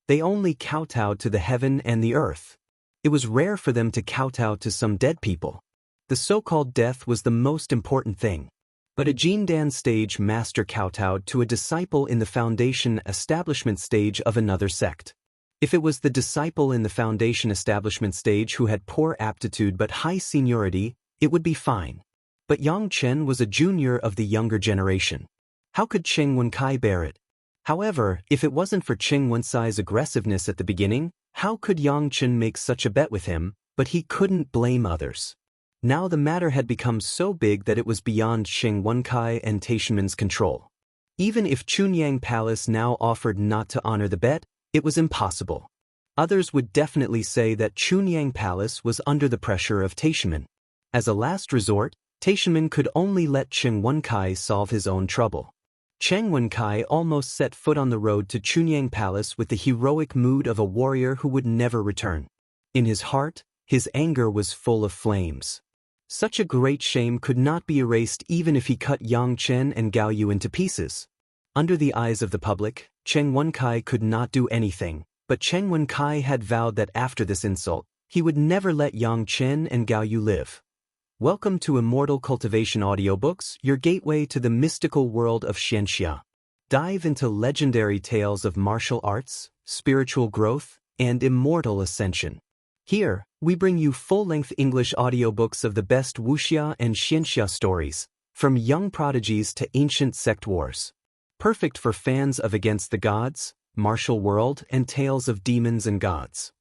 They only kowtowed to the heaven and the earth. It was rare for them to kowtow to some dead people. The so-called death was the most important thing. But a Jindan stage master kowtowed to a disciple in the Foundation Establishment stage of another sect. If it was the disciple in the Foundation Establishment stage who had poor aptitude but high seniority, it would be fine. But Xianxian was a junior of the younger generation. How could Cheng Wenkai bear it? However, if it wasn't for Cheng Wenkai's aggressiveness at the beginning, how could Xianxian make such a bet with him? But he couldn't blame others. Now the matter had become so big that it was beyond Cheng Wenkai and Taishanmen's control. Even if Chunyang Palace now offered not to honor the bet, it was impossible. Others would definitely say that Chunyang Palace was under the pressure of Taishanmen. As a last resort, Taishanmen could only let Cheng Wenkai solve his own trouble. Cheng Wenkai almost set foot on the road to Chunyang Palace with the heroic mood of a warrior who would never return. In his heart, his anger was full of flames. Such a great shame could not be erased even if he cut Xianxian and Gao Yu into pieces. Under the eyes of the public, Cheng Wenkai could not do anything, but Cheng Wenkai had vowed that after this insult, he would never let Xianxian and Gao Yu live. Welcome to Immortal Cultivation Audiobooks, your gateway to the mystical world of Xianxia. Dive into legendary tales of martial arts, spiritual growth, and immortal ascension. Here, we bring you full-length English audiobooks of the best Wuxia and Xianxia stories, from young prodigies to ancient sect wars. Perfect for fans of Against the Gods, Martial World, and tales of demons and gods.